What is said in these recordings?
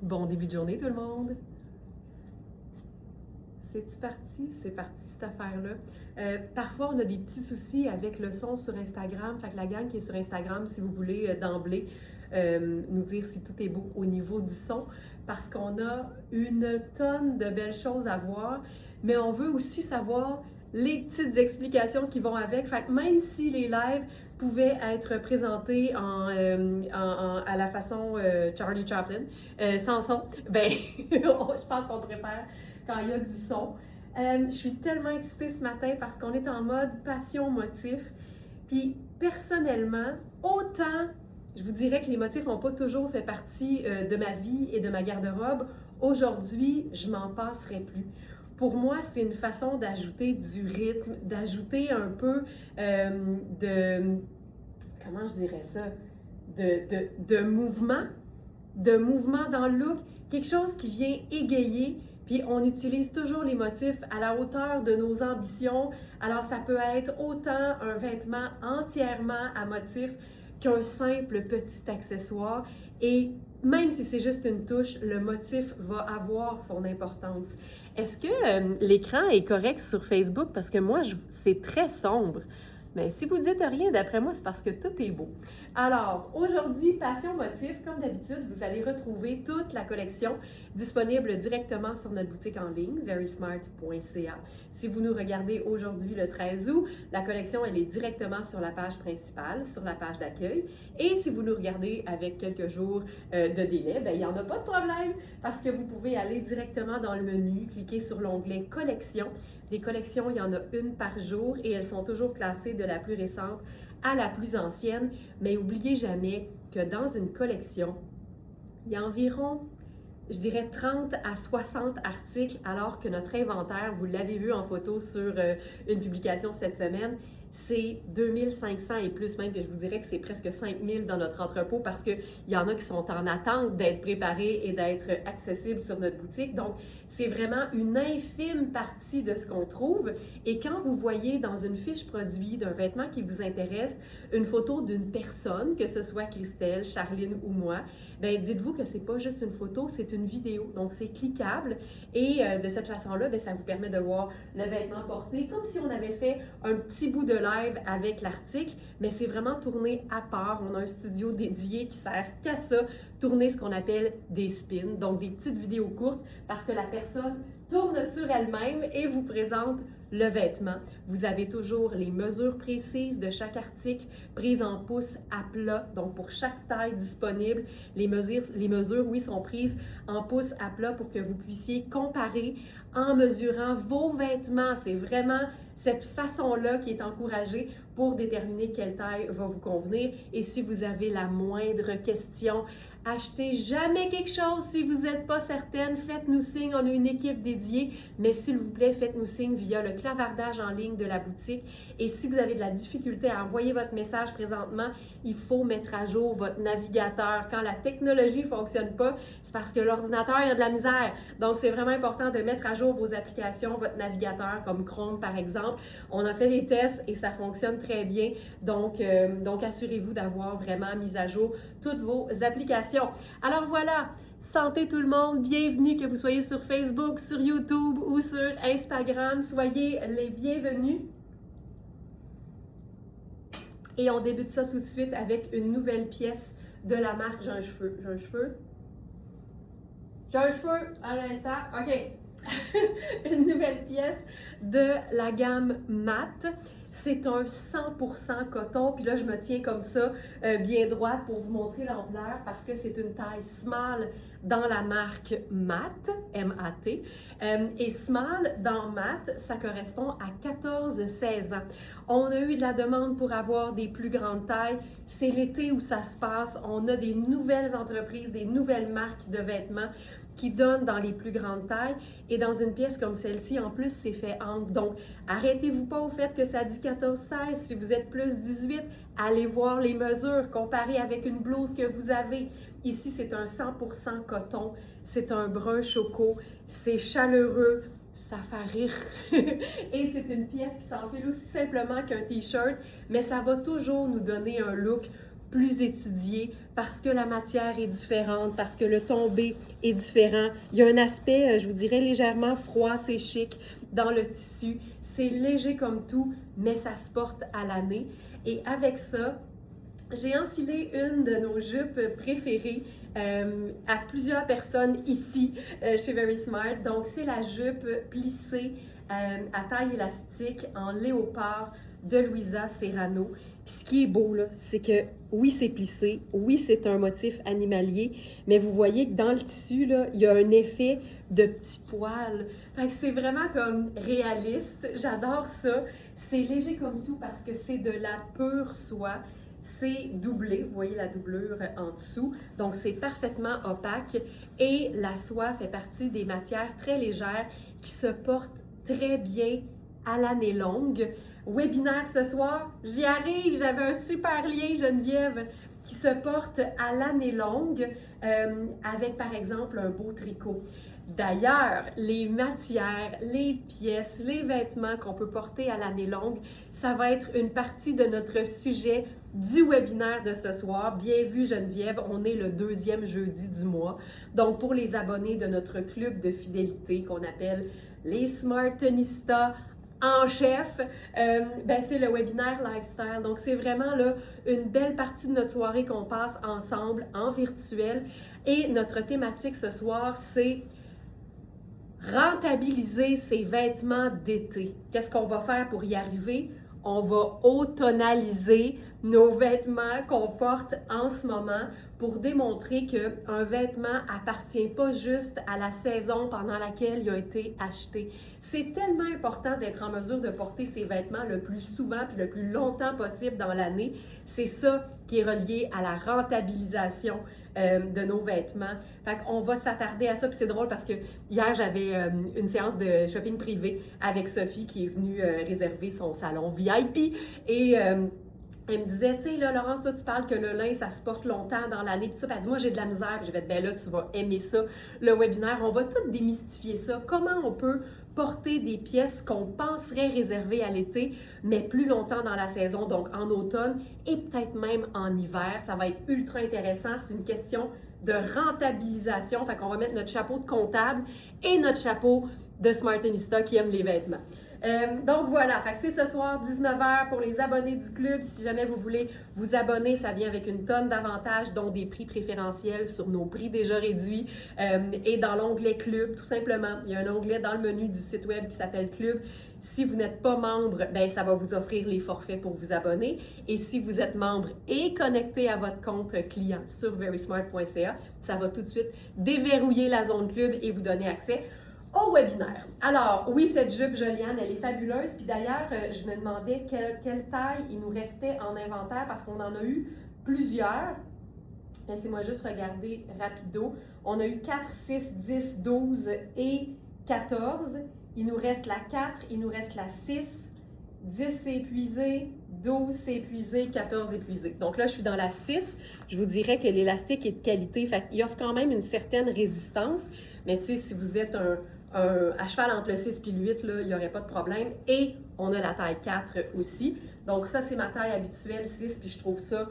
Bon début de journée tout le monde! C'est-tu parti? C'est parti cette affaire-là. Parfois, on a des petits soucis avec le son sur Instagram. Fait que la gang qui est sur Instagram, si vous voulez d'emblée nous dire si tout est beau au niveau du son, parce qu'on a une tonne de belles choses à voir, mais on veut aussi savoir les petites explications qui vont avec. Fait que même si les lives pouvaient être présentés à la façon Charlie Chaplin, sans son, ben, je pense qu'on préfère quand il y a du son. Je suis tellement excitée ce matin parce qu'on est en mode passion motif. Puis personnellement, autant je vous dirais que les motifs n'ont pas toujours fait partie de ma vie et de ma garde-robe, aujourd'hui, je m'en passerai plus. Pour moi, c'est une façon d'ajouter du rythme, d'ajouter un peu de, comment je dirais ça, de mouvement, dans le look, quelque chose qui vient égayer. Puis on utilise toujours les motifs à la hauteur de nos ambitions. Alors ça peut être autant un vêtement entièrement à motif qu'un simple petit accessoire. Et même si c'est juste une touche, le motif va avoir son importance. Est-ce que l'écran est correct sur Facebook? Parce que moi, c'est très sombre. Mais si vous dites rien, d'après moi, c'est parce que tout est beau. Alors, aujourd'hui, Passion Motif, comme d'habitude, vous allez retrouver toute la collection disponible directement sur notre boutique en ligne, verysmart.ca. Si vous nous regardez aujourd'hui, le 13 août, la collection, elle est directement sur la page principale, sur la page d'accueil. Et si vous nous regardez avec quelques jours de délai, bien, il n'y en a pas de problème parce que vous pouvez aller directement dans le menu, cliquer sur l'onglet Collection. Des collections, il y en a une par jour et elles sont toujours classées de la plus récente à la plus ancienne. Mais n'oubliez jamais que dans une collection, il y a environ, je dirais 30 à 60 articles, alors que notre inventaire, vous l'avez vu en photo sur une publication cette semaine, c'est 2500 et plus, même que je vous dirais que c'est presque 5000 dans notre entrepôt parce qu'il y en a qui sont en attente d'être préparés et d'être accessibles sur notre boutique. Donc, c'est vraiment une infime partie de ce qu'on trouve. Et quand vous voyez dans une fiche produit d'un vêtement qui vous intéresse une photo d'une personne, que ce soit Christelle, Charline ou moi, bien, dites-vous que c'est pas juste une photo, c'est une vidéo. Donc, c'est cliquable et de cette façon-là, bien, ça vous permet de voir le vêtement porté comme si on avait fait un petit bout de live avec l'article, mais c'est vraiment tourné à part. On a un studio dédié qui sert qu'à ça, tourner ce qu'on appelle des spins, donc des petites vidéos courtes parce que la personne tourne sur elle-même et vous présente le vêtement. Vous avez toujours les mesures précises de chaque article prises en pouces à plat, donc pour chaque taille disponible, les mesures, oui, sont prises en pouces à plat pour que vous puissiez comparer en mesurant vos vêtements. C'est vraiment cette façon-là qui est encouragée pour déterminer quelle taille va vous convenir. Et si vous avez la moindre question, achetez jamais quelque chose si vous n'êtes pas certaine. Faites-nous signe, on a une équipe dédiée, mais s'il vous plaît, faites-nous signe via le clavardage en ligne de la boutique. Et si vous avez de la difficulté à envoyer votre message présentement, il faut mettre à jour votre navigateur. Quand la technologie ne fonctionne pas, c'est parce que l'ordinateur a de la misère. Donc, c'est vraiment important de mettre à jour vos applications, votre navigateur, comme Chrome par exemple. On a fait des tests et ça fonctionne très bien. Donc assurez-vous d'avoir vraiment mis à jour toutes vos applications. Alors voilà, santé tout le monde, bienvenue que vous soyez sur Facebook, sur YouTube ou sur Instagram. Soyez les bienvenus. Et on débute ça tout de suite avec une nouvelle pièce de la marque J'ai un cheveu. À l'instant. OK. Une nouvelle pièce de la gamme Mat. C'est un 100% coton. Puis là, je me tiens comme ça, bien droite pour vous montrer l'ampleur parce que c'est une taille small dans la marque Mat, M-A-T. Et small dans Mat, ça correspond à 14-16 ans. On a eu de la demande pour avoir des plus grandes tailles. C'est l'été où ça se passe. On a des nouvelles entreprises, des nouvelles marques de vêtements qui donnent dans les plus grandes tailles. Et dans une pièce comme celle-ci, en plus, c'est fait ample. Donc, arrêtez-vous pas au fait que ça dit 14-16. Si vous êtes plus 18, allez voir les mesures, comparez avec une blouse que vous avez. Ici, c'est un 100% coton. C'est un brun choco. C'est chaleureux. Ça fait rire. Et c'est une pièce qui s'enfile aussi simplement qu'un t-shirt, mais ça va toujours nous donner un look plus étudié, parce que la matière est différente, parce que le tombé est différent. Il y a un aspect, je vous dirais, légèrement froid, c'est chic dans le tissu. C'est léger comme tout, mais ça se porte à l'année. Et avec ça, j'ai enfilé une de nos jupes préférées à plusieurs personnes ici chez Very Smart. Donc, c'est la jupe plissée à taille élastique en léopard de Louisa Serrano. Puis ce qui est beau, là, c'est que oui, c'est plissé, oui, c'est un motif animalier, mais vous voyez que dans le tissu, là, il y a un effet de petits poils. Fait que c'est vraiment comme réaliste. J'adore ça. C'est léger comme tout parce que c'est de la pure soie. C'est doublé, vous voyez la doublure en dessous, donc c'est parfaitement opaque et la soie fait partie des matières très légères qui se portent très bien à l'année longue. Webinaire ce soir, j'y arrive, j'avais un super lien Geneviève qui se porte à l'année longue avec par exemple un beau tricot. D'ailleurs, les matières, les pièces, les vêtements qu'on peut porter à l'année longue, ça va être une partie de notre sujet du webinaire de ce soir. Bien vu Geneviève, on est le 2e jeudi du mois. Donc pour les abonnés de notre club de fidélité qu'on appelle les Smartenistas en chef, c'est le webinaire lifestyle. Donc c'est vraiment là une belle partie de notre soirée qu'on passe ensemble en virtuel. Et notre thématique ce soir, c'est rentabiliser ses vêtements d'été. Qu'est-ce qu'on va faire pour y arriver? On va automnaliser nos vêtements qu'on porte en ce moment pour démontrer qu'un vêtement appartient pas juste à la saison pendant laquelle il a été acheté. C'est tellement important d'être en mesure de porter ses vêtements le plus souvent puis le plus longtemps possible dans l'année. C'est ça qui est relié à la rentabilisation de nos vêtements. Fait qu'on va s'attarder à ça. Puis c'est drôle parce que hier, j'avais une séance de shopping privé avec Sophie qui est venue réserver son salon VIP. Et elle me disait, tu sais, là, Laurence, toi, tu parles que le lin, ça se porte longtemps dans l'année. Puis ça, elle dit, moi, j'ai de la misère. Puis je vais être, ben là, tu vas aimer ça, le webinaire. On va tout démystifier ça. Comment on peut porter des pièces qu'on penserait réservées à l'été, mais plus longtemps dans la saison, donc en automne et peut-être même en hiver. Ça va être ultra intéressant. C'est une question de rentabilisation. Fait qu'on va mettre notre chapeau de comptable et notre chapeau de Smartenista qui aime les vêtements. Donc voilà, fait que c'est ce soir 19h pour les abonnés du club. Si jamais vous voulez vous abonner, ça vient avec une tonne d'avantages, dont des prix préférentiels sur nos prix déjà réduits et dans l'onglet club, tout simplement. Il y a un onglet dans le menu du site web qui s'appelle club. Si vous n'êtes pas membre, ben ça va vous offrir les forfaits pour vous abonner. Et si vous êtes membre et connecté à votre compte client sur verysmart.ca, ça va tout de suite déverrouiller la zone club et vous donner accès au webinaire. Alors, oui, cette jupe Joliane, elle est fabuleuse. Puis d'ailleurs, je me demandais quelle taille il nous restait en inventaire parce qu'on en a eu plusieurs. Laissez-moi juste regarder rapido. On a eu 4, 6, 10, 12 et 14. Il nous reste la 4, il nous reste la 6, 10 c'est épuisé, 12 c'est épuisé, 14 épuisé. Donc là, je suis dans la 6. Je vous dirais que l'élastique est de qualité. Fait qu'il offre quand même une certaine résistance. Mais tu sais, si vous êtes à cheval entre le 6 et le 8, là, il n'y aurait pas de problème. Et on a la taille 4 aussi. Donc ça, c'est ma taille habituelle 6, puis je trouve ça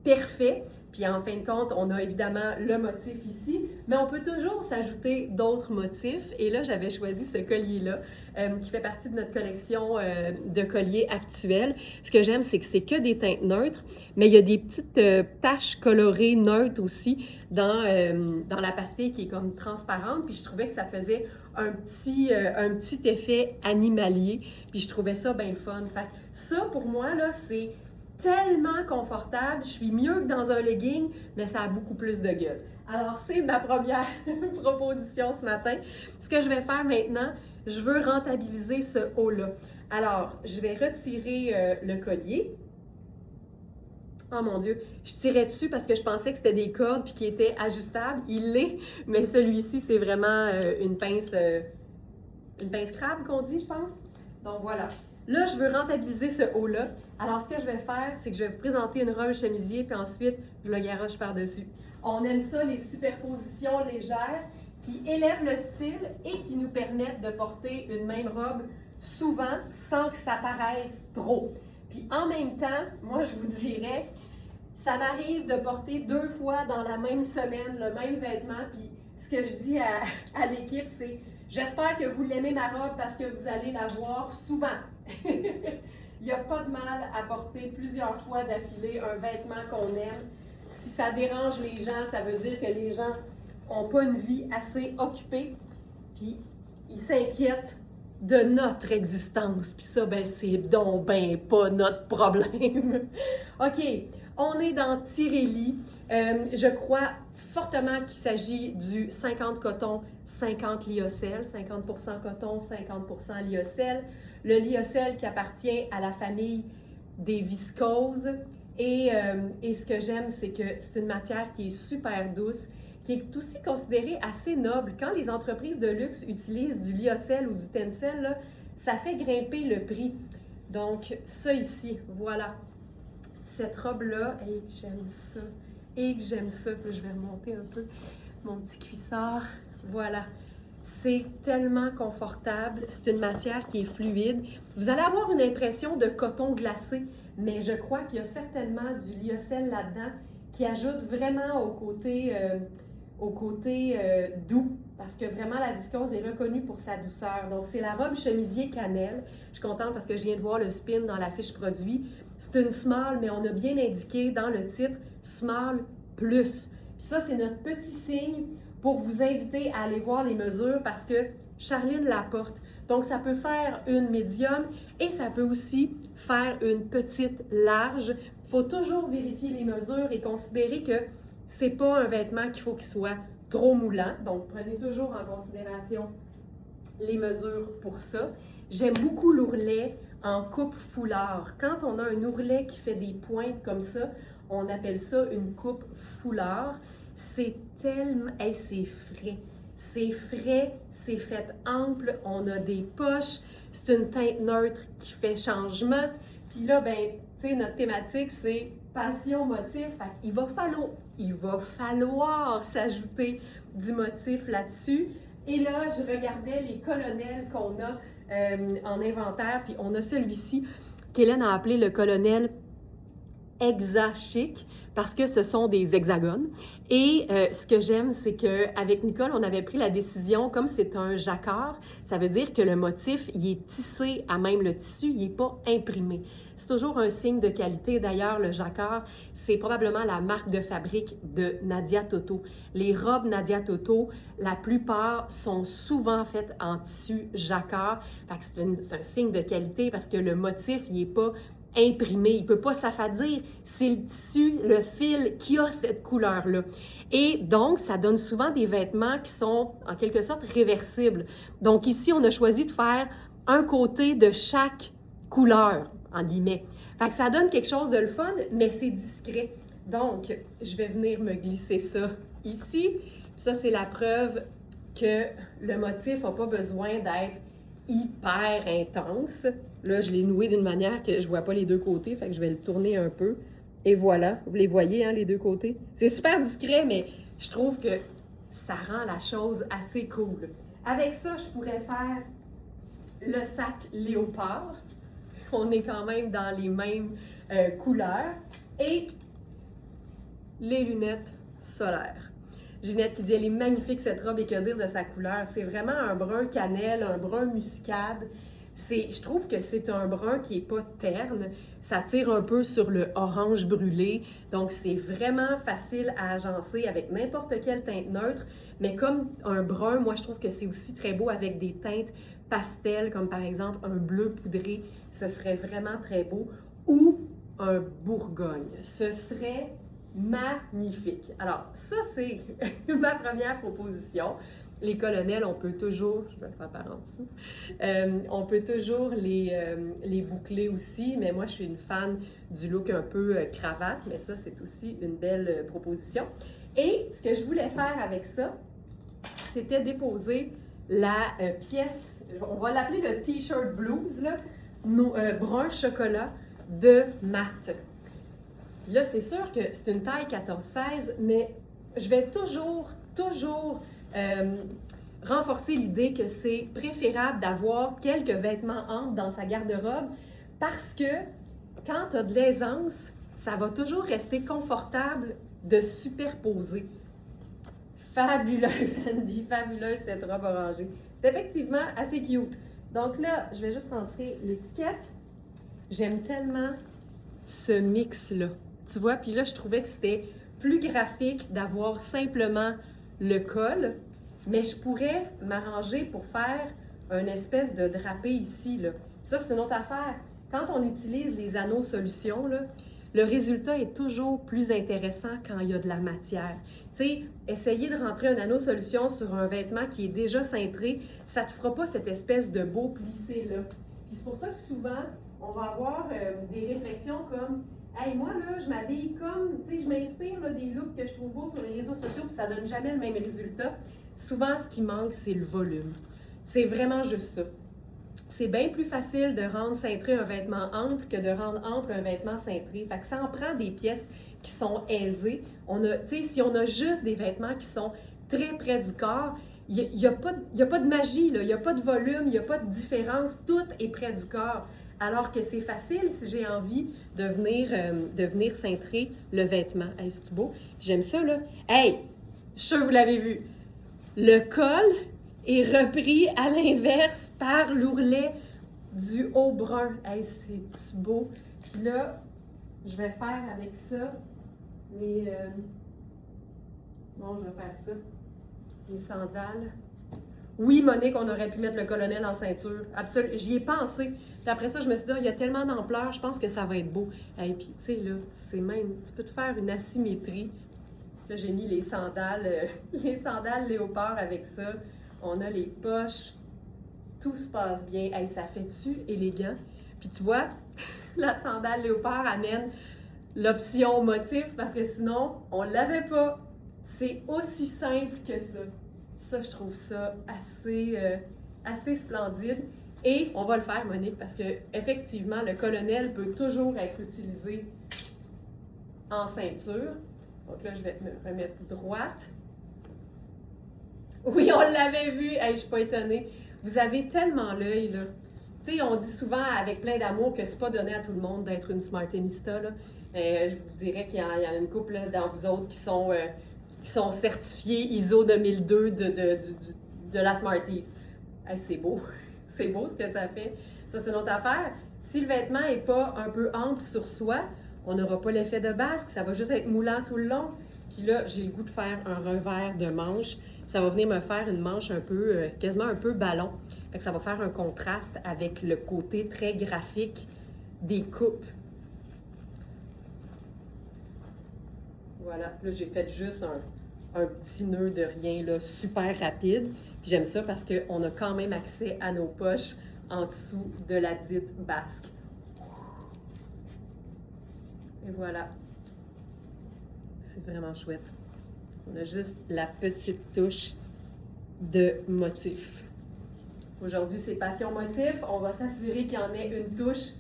parfait. Puis en fin de compte, on a évidemment le motif ici, mais on peut toujours s'ajouter d'autres motifs. Et là, j'avais choisi ce collier-là, qui fait partie de notre collection de colliers actuels. Ce que j'aime, c'est que c'est que des teintes neutres, mais il y a des petites taches colorées neutres aussi dans la pastille qui est comme transparente. Puis je trouvais que ça faisait un petit effet animalier. Puis je trouvais ça bien fun. Fait que ça, pour moi, là, c'est tellement confortable. Je suis mieux que dans un legging, mais ça a beaucoup plus de gueule. Alors, c'est ma première proposition ce matin. Ce que je vais faire maintenant, je veux rentabiliser ce haut-là. Alors, je vais retirer le collier. Oh mon Dieu, je tirais dessus parce que je pensais que c'était des cordes puis qui étaient ajustables. Il l'est, mais celui-ci, c'est vraiment une pince crabe qu'on dit, je pense. Donc voilà. Là, je veux rentabiliser ce haut-là. Alors, ce que je vais faire, c'est que je vais vous présenter une robe chemisier, puis ensuite, je le garoche par-dessus. On aime ça, les superpositions légères qui élèvent le style et qui nous permettent de porter une même robe souvent sans que ça paraisse trop. Puis en même temps, moi, je vous dirais, Ça m'arrive de porter 2 fois dans la même semaine le même vêtement, puis ce que je dis à l'équipe, c'est « J'espère que vous l'aimez ma robe parce que vous allez la voir souvent. » Il n'y a pas de mal à porter plusieurs fois d'affilée un vêtement qu'on aime. Si ça dérange les gens, ça veut dire que les gens n'ont pas une vie assez occupée, puis ils s'inquiètent de notre existence. Puis ça, ben c'est donc ben pas notre problème. OK, on est dans Tirelli. Je crois fortement qu'il s'agit du 50 coton, 50 lyocell, 50% coton, 50% lyocell. Le lyocell qui appartient à la famille des viscoses. Et ce que j'aime, c'est que c'est une matière qui est super douce, qui est aussi considérée assez noble. Quand les entreprises de luxe utilisent du lyocell ou du tencel, là, ça fait grimper le prix. Donc, ça ici, voilà. Cette robe-là, et que j'aime ça, et que j'aime ça. Puis je vais remonter un peu mon petit cuissard. Voilà. C'est tellement confortable. C'est une matière qui est fluide. Vous allez avoir une impression de coton glacé, mais je crois qu'il y a certainement du lyocell là-dedans qui ajoute vraiment au côté doux, parce que vraiment la viscose est reconnue pour sa douceur. Donc c'est la robe chemisier cannelle. Je suis contente parce que je viens de voir le spin dans la fiche produit. C'est une small, mais on a bien indiqué dans le titre small plus. Puis ça, c'est notre petit signe pour vous inviter à aller voir les mesures parce que Charline la porte. Donc ça peut faire une médium et ça peut aussi faire une petite large. Il faut toujours vérifier les mesures et considérer que c'est pas un vêtement qu'il faut qu'il soit trop moulant. Donc, prenez toujours en considération les mesures pour ça. J'aime beaucoup l'ourlet en coupe foulard. Quand on a un ourlet qui fait des pointes comme ça, on appelle ça une coupe foulard. C'est tellement... Hey, c'est frais. C'est frais, c'est fait ample, on a des poches, c'est une teinte neutre qui fait changement. Puis là, ben, tu sais, notre thématique, c'est passion, motif. Fait il va falloir s'ajouter du motif là-dessus. Et là, je regardais les colonels qu'on a en inventaire, puis on a celui-ci qu'Hélène a appelé le colonel Hexa-Chic parce que ce sont des hexagones. Et ce que j'aime, c'est qu'avec Nicole, on avait pris la décision, comme c'est un jacquard, ça veut dire que le motif, il est tissé à même le tissu, il n'est pas imprimé. C'est toujours un signe de qualité. D'ailleurs, le jacquard, c'est probablement la marque de fabrique de Nadia Toto. Les robes Nadia Toto, la plupart sont souvent faites en tissu jacquard. Fait que c'est un signe de qualité parce que le motif, il n'est pas imprimé, il ne peut pas s'affadir. C'est le tissu, le fil qui a cette couleur-là. Et donc, ça donne souvent des vêtements qui sont en quelque sorte réversibles. Donc ici, on a choisi de faire un côté de chaque couleur, en guillemets. Fait que ça donne quelque chose de le fun, mais c'est discret. Donc, je vais venir me glisser ça ici. Ça, c'est la preuve que le motif n'a pas besoin d'être hyper intense. Là, je l'ai noué d'une manière que je ne vois pas les deux côtés, fait que je vais le tourner un peu. Et voilà, vous les voyez, hein, les deux côtés? C'est super discret, mais je trouve que ça rend la chose assez cool. Avec ça, je pourrais faire le sac léopard. On est quand même dans les mêmes couleurs. Et les lunettes solaires. Ginette qui dit, elle est magnifique cette robe et que dire de sa couleur. C'est vraiment un brun cannelle, un brun muscade. Je trouve que c'est un brun qui n'est pas terne. Ça tire un peu sur le orange brûlé. Donc, c'est vraiment facile à agencer avec n'importe quelle teinte neutre. Mais comme un brun, moi, je trouve que c'est aussi très beau avec des teintes pastel, comme par exemple un bleu poudré. Ce serait vraiment très beau. Ou un bourgogne. Ce serait magnifique. Alors, ça, c'est ma première proposition. Les colonels, on peut toujours, je vais le faire par en dessous, on peut toujours les boucler aussi, mais moi, je suis une fan du look un peu cravate, mais ça, c'est aussi une belle proposition. Et ce que je voulais faire avec ça, c'était déposer la pièce, on va l'appeler le T-shirt blues, là, brun chocolat de Matt. Puis là, c'est sûr que c'est une taille 14-16, mais je vais toujours renforcer l'idée que c'est préférable d'avoir quelques vêtements amples dans sa garde-robe parce que quand tu as de l'aisance, ça va toujours rester confortable de superposer. Fabuleuse, Andy, fabuleuse cette robe orangée. C'est effectivement assez cute. Donc là, je vais juste rentrer l'étiquette. J'aime tellement ce mix-là. Tu vois, puis là, je trouvais que c'était plus graphique d'avoir simplement le col, mais je pourrais m'arranger pour faire une espèce de drapé ici, là. Ça, c'est une autre affaire. Quand on utilise les anneaux solutions, là, le résultat est toujours plus intéressant quand il y a de la matière. Tu sais, essayer de rentrer un anneau solution sur un vêtement qui est déjà cintré, ça ne te fera pas cette espèce de beau plissé-là. Puis c'est pour ça que souvent, on va avoir des réflexions comme « Hey, moi, là, je m'habille comme... » Tu sais, je m'inspire là, des looks que je trouve beaux sur les réseaux sociaux, puis ça donne jamais le même résultat. Souvent, ce qui manque, c'est le volume. C'est vraiment juste ça. C'est bien plus facile de rendre cintré un vêtement ample que de rendre ample un vêtement cintré. Fait que ça en prend des pièces qui sont aisées. Si on a juste des vêtements qui sont très près du corps, il n'y a pas de magie, il n'y a pas de volume, il n'y a pas de différence. Tout est près du corps. Alors que c'est facile si j'ai envie de venir cintrer le vêtement. Hey, c'est-tu beau? J'aime ça, là. Hey! Je suis sûre que vous l'avez vu. Le col est repris à l'inverse par l'ourlet du haut brun. Hey, c'est-tu beau? Puis là, je vais faire avec ça les... Bon, je vais faire ça. Les sandales. Oui, Monique, on aurait pu mettre le colonel en ceinture. Absolument. J'y ai pensé. Puis après ça, je me suis dit, il y a tellement d'ampleur, je pense que ça va être beau. Et puis, tu sais, là, c'est même... Tu peux te faire une asymétrie. Là, j'ai mis les sandales léopard avec ça. On a les poches. Tout se passe bien. Hey, ça fait-tu élégant? Puis tu vois, la sandale léopard amène l'option motif parce que sinon, on ne l'avait pas. C'est aussi simple que ça. Ça, je trouve ça assez splendide. Et on va le faire, Monique, parce que effectivement, le colonel peut toujours être utilisé en ceinture. Donc là, je vais me remettre droite. Oui, on l'avait vu. Hey, je ne suis pas étonnée. Vous avez tellement l'œil, là. Tu sais, on dit souvent avec plein d'amour que c'est pas donné à tout le monde d'être une Smartenista, là. Je vous dirais qu'il y en a une couple là, dans vous autres qui sont certifiés ISO 2002 de la Smarties. Hey, c'est beau. C'est beau ce que ça fait. Ça, c'est une autre affaire. Si le vêtement n'est pas un peu ample sur soi, on n'aura pas l'effet de basque. Ça va juste être moulant tout le long. Puis là, j'ai le goût de faire un revers de manche. Ça va venir me faire une manche un peu, quasiment un peu ballon. Fait que ça va faire un contraste avec le côté très graphique des coupes. Voilà, là j'ai fait juste un petit nœud de rien, là, super rapide. Puis j'aime ça parce qu'on a quand même accès à nos poches en dessous de la dite basque. Et voilà. C'est vraiment chouette. On a juste la petite touche de motif. Aujourd'hui, c'est Passion Motif. On va s'assurer qu'il y en ait une touche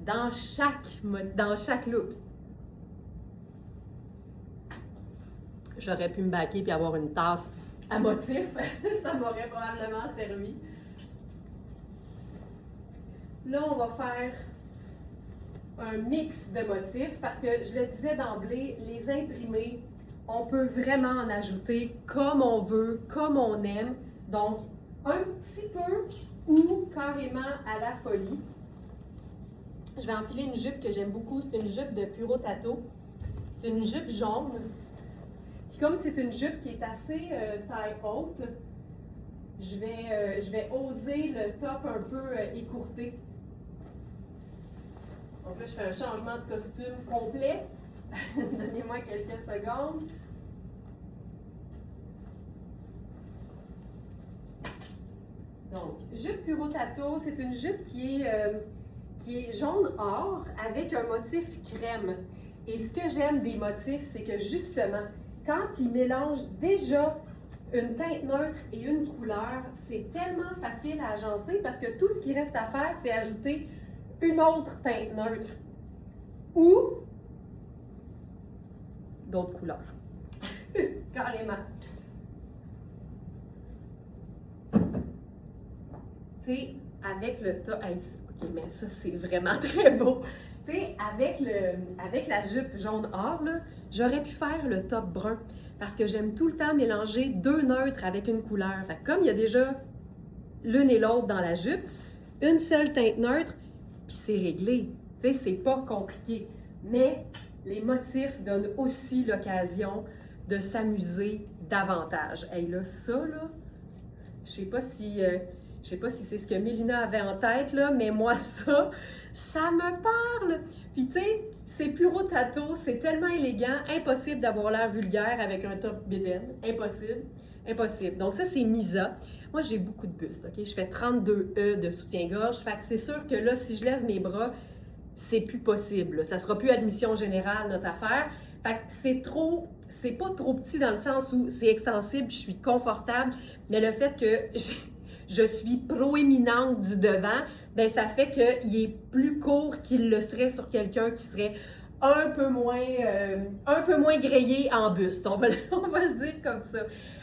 dans chaque look. J'aurais pu me baquer puis avoir une tasse à motif. Ça m'aurait probablement servi. Là, on va faire un mix de motifs parce que je le disais d'emblée, les imprimés, on peut vraiment en ajouter comme on veut, comme on aime. Donc, un petit peu ou carrément à la folie. Je vais enfiler une jupe que j'aime beaucoup. C'est une jupe de Puro Tato. C'est une jupe jaune. Puis comme c'est une jupe qui est assez taille haute, je vais oser le top un peu écourté. Donc là, je fais un changement de costume complet. Donnez-moi quelques secondes. Donc, jupe Puro Tato, c'est une jupe qui est jaune or avec un motif crème. Et ce que j'aime des motifs, c'est que justement, quand ils mélangent déjà une teinte neutre et une couleur, c'est tellement facile à agencer parce que tout ce qui reste à faire, c'est ajouter une autre teinte neutre ou d'autres couleurs. Carrément. Tu sais, avec le top, ok, mais ça c'est vraiment très beau. Tu sais, avec la jupe jaune or, là, j'aurais pu faire le top brun parce que j'aime tout le temps mélanger deux neutres avec une couleur. Fait que comme il y a déjà l'une et l'autre dans la jupe, une seule teinte neutre, puis c'est réglé. Tu sais, c'est pas compliqué. Mais les motifs donnent aussi l'occasion de s'amuser davantage. Et là, ça, là, je sais pas si c'est ce que Mélina avait en tête, là, mais moi, ça me parle! Puis, tu sais, c'est puro tato, c'est tellement élégant, impossible d'avoir l'air vulgaire avec un top bédaine. Impossible. Impossible. Donc, ça, c'est Misa. Moi, j'ai beaucoup de bustes, OK? Je fais 32 E de soutien-gorge. Fait que c'est sûr que là, si je lève mes bras, c'est plus possible. Ça sera plus admission générale, notre affaire. Fait que c'est pas trop petit dans le sens où c'est extensible, je suis confortable, mais le fait que je suis proéminente du devant, ben ça fait qu'il est plus court qu'il le serait sur quelqu'un qui serait un peu moins grillé en buste. On va le dire comme ça.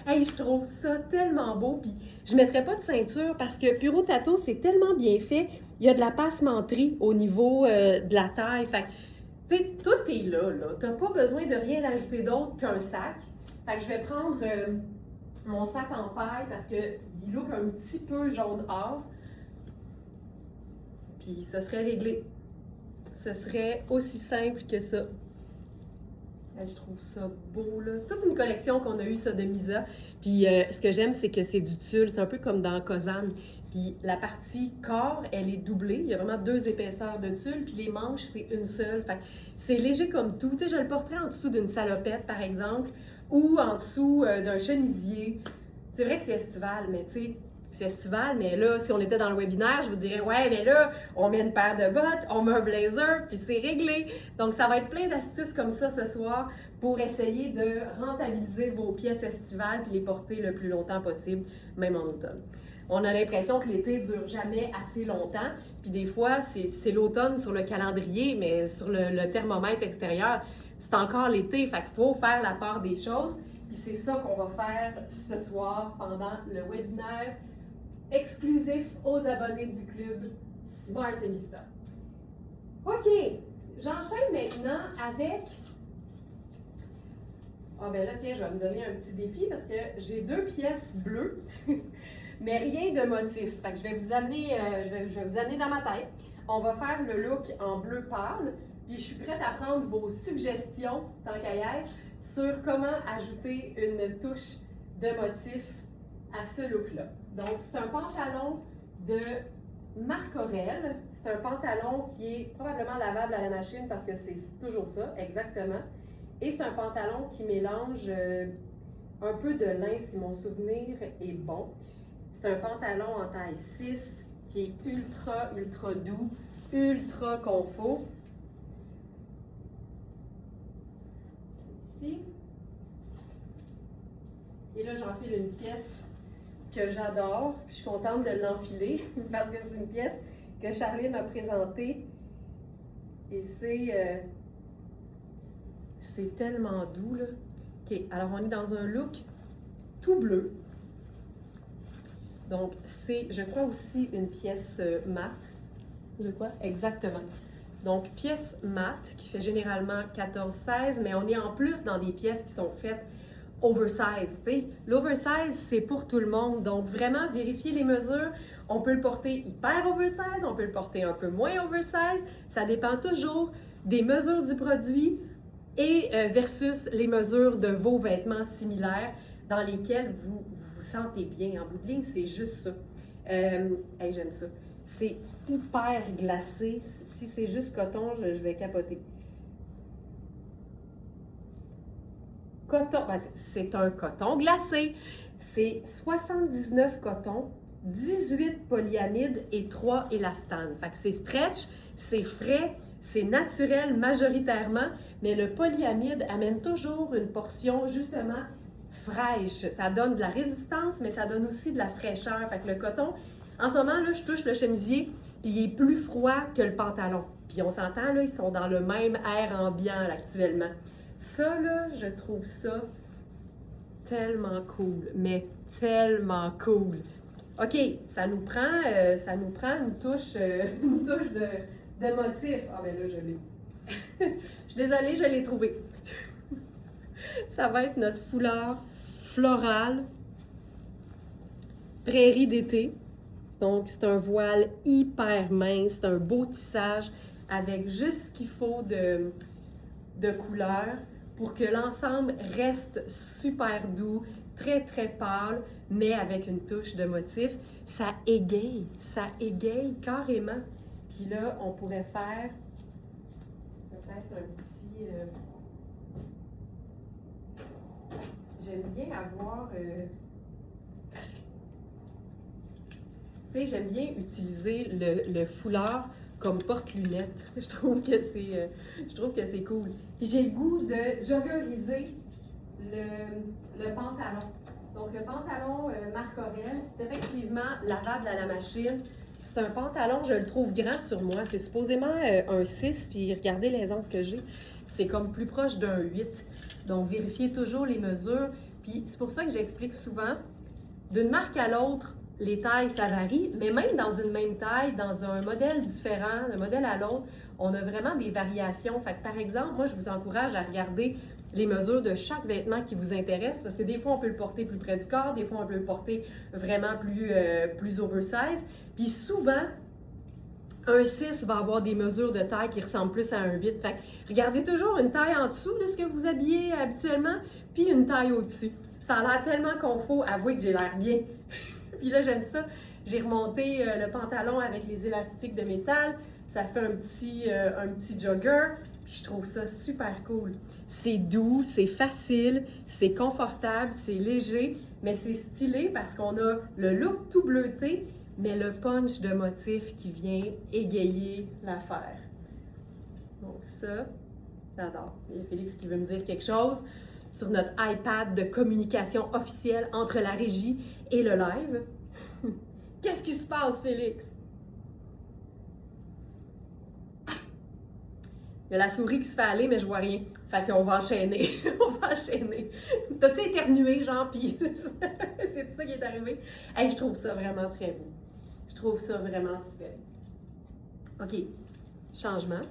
Hey, je trouve ça tellement beau. Puis je mettrais pas de ceinture parce que Puro Tato, c'est tellement bien fait. Il y a de la passementerie au niveau de la taille. Fait que, tu sais, tout est là. Tu n'as pas besoin de rien ajouter d'autre qu'un sac. Fait que je vais prendre mon sac en paille parce qu'il look un petit peu jaune or. Puis ça serait réglé. Ce serait aussi simple que ça. Je trouve ça beau, là. C'est toute une collection qu'on a eue, ça, de Misa. Puis ce que j'aime, c'est que c'est du tulle. C'est un peu comme dans Kozan. Puis la partie corps, elle est doublée. Il y a vraiment deux épaisseurs de tulle. Puis les manches, c'est une seule. Fait que c'est léger comme tout. Tu sais, je le porterais en dessous d'une salopette, par exemple, ou en dessous d'un chemisier. C'est vrai que c'est estival, mais tu sais, c'est estival, mais là, si on était dans le webinaire, je vous dirais, ouais, mais là, on met une paire de bottes, on met un blazer, puis c'est réglé. Donc, ça va être plein d'astuces comme ça ce soir pour essayer de rentabiliser vos pièces estivales puis les porter le plus longtemps possible, même en automne. On a l'impression que l'été dure jamais assez longtemps, puis des fois, c'est l'automne sur le calendrier, mais sur le thermomètre extérieur, c'est encore l'été, fait qu'il faut faire la part des choses. Puis c'est ça qu'on va faire ce soir pendant le webinaire exclusif aux abonnés du club Smartista. OK, j'enchaîne maintenant avec... Ah ben là, tiens, je vais me donner un petit défi parce que j'ai deux pièces bleues, mais rien de motif. Fait que je vais vous amener dans ma tête. On va faire le look en bleu pâle, puis je suis prête à prendre vos suggestions, tant qu'à y être, sur comment ajouter une touche de motif à ce look-là. Donc, c'est un pantalon de Marc Aurèle. C'est un pantalon qui est probablement lavable à la machine parce que c'est toujours ça, exactement. Et c'est un pantalon qui mélange un peu de lin, si mon souvenir est bon. C'est un pantalon en taille 6 qui est ultra, ultra doux, ultra confort. Ici. Et là, j'enfile une pièce que j'adore, puis je suis contente de l'enfiler parce que c'est une pièce que Charline m'a présentée et c'est tellement doux, là. OK, alors on est dans un look tout bleu. Donc, c'est, je crois, aussi une pièce mat. Je crois, exactement. Donc, pièce mat qui fait généralement 14-16, mais on est en plus dans des pièces qui sont faites oversize, tu sais. L'oversize, c'est pour tout le monde. Donc, vraiment, vérifiez les mesures. On peut le porter hyper oversize, on peut le porter un peu moins oversize. Ça dépend toujours des mesures du produit et versus les mesures de vos vêtements similaires dans lesquels vous vous sentez bien. En bout de ligne, c'est juste ça. Hey, j'aime ça. C'est hyper glacé. Si c'est juste coton, je vais capoter. Coton, ben, c'est un coton glacé. C'est 79 coton, 18 polyamide et 3 élastane. Fait que c'est stretch, c'est frais, c'est naturel majoritairement, mais le polyamide amène toujours une portion justement fraîche. Ça donne de la résistance, mais ça donne aussi de la fraîcheur. Fait que le coton, en ce moment, là, je touche le chemisier, puis il est plus froid que le pantalon. Puis on s'entend, là, ils sont dans le même air ambiant là, actuellement. Ça, là, je trouve ça tellement cool, mais tellement cool. OK, ça nous prend une touche, de de motifs. Ah, ben là, je l'ai. Je suis désolée, je l'ai trouvé. Ça va être notre foulard floral prairie d'été. Donc, c'est un voile hyper mince, c'est un beau tissage avec juste ce qu'il faut de couleur pour que l'ensemble reste super doux, très très pâle, mais avec une touche de motif. Ça égaye carrément. Puis là, on pourrait faire peut-être un petit... J'aime bien avoir... Tu sais, j'aime bien utiliser le foulard comme porte-lunettes. Je trouve que c'est cool. Puis j'ai le goût de joggeriser le pantalon. Donc le pantalon Marc Aurèle, c'est effectivement lavable à la machine. C'est un pantalon, je le trouve grand sur moi. C'est supposément un 6, puis regardez l'aisance que j'ai. C'est comme plus proche d'un 8. Donc vérifiez toujours les mesures. Puis c'est pour ça que j'explique souvent, d'une marque à l'autre, les tailles, ça varie, mais même dans une même taille, dans un modèle différent, d'un modèle à l'autre, on a vraiment des variations. Fait que, par exemple, moi, je vous encourage à regarder les mesures de chaque vêtement qui vous intéresse, parce que des fois, on peut le porter plus près du corps, des fois, on peut le porter vraiment plus oversize. Puis souvent, un 6 va avoir des mesures de taille qui ressemblent plus à un 8. Fait que regardez toujours une taille en dessous de ce que vous habillez habituellement, puis une taille au-dessus. Ça a l'air tellement confort, avouez que j'ai l'air bien. Puis là, j'aime ça. J'ai remonté le pantalon avec les élastiques de métal. Ça fait un petit jogger. Puis je trouve ça super cool. C'est doux, c'est facile, c'est confortable, c'est léger, mais c'est stylé parce qu'on a le look tout bleuté, mais le punch de motif qui vient égayer l'affaire. Donc ça, j'adore. Il y a Félix qui veut me dire quelque chose sur notre iPad de communication officielle entre la régie et le live. Qu'est-ce qui se passe, Félix? Il y a la souris qui se fait aller, mais je vois rien. Fait qu'on va enchaîner. On va enchaîner. T'as-tu éternué, genre, pis c'est ça qui est arrivé? Hey, je trouve ça vraiment très beau. Je trouve ça vraiment super. OK. Changement.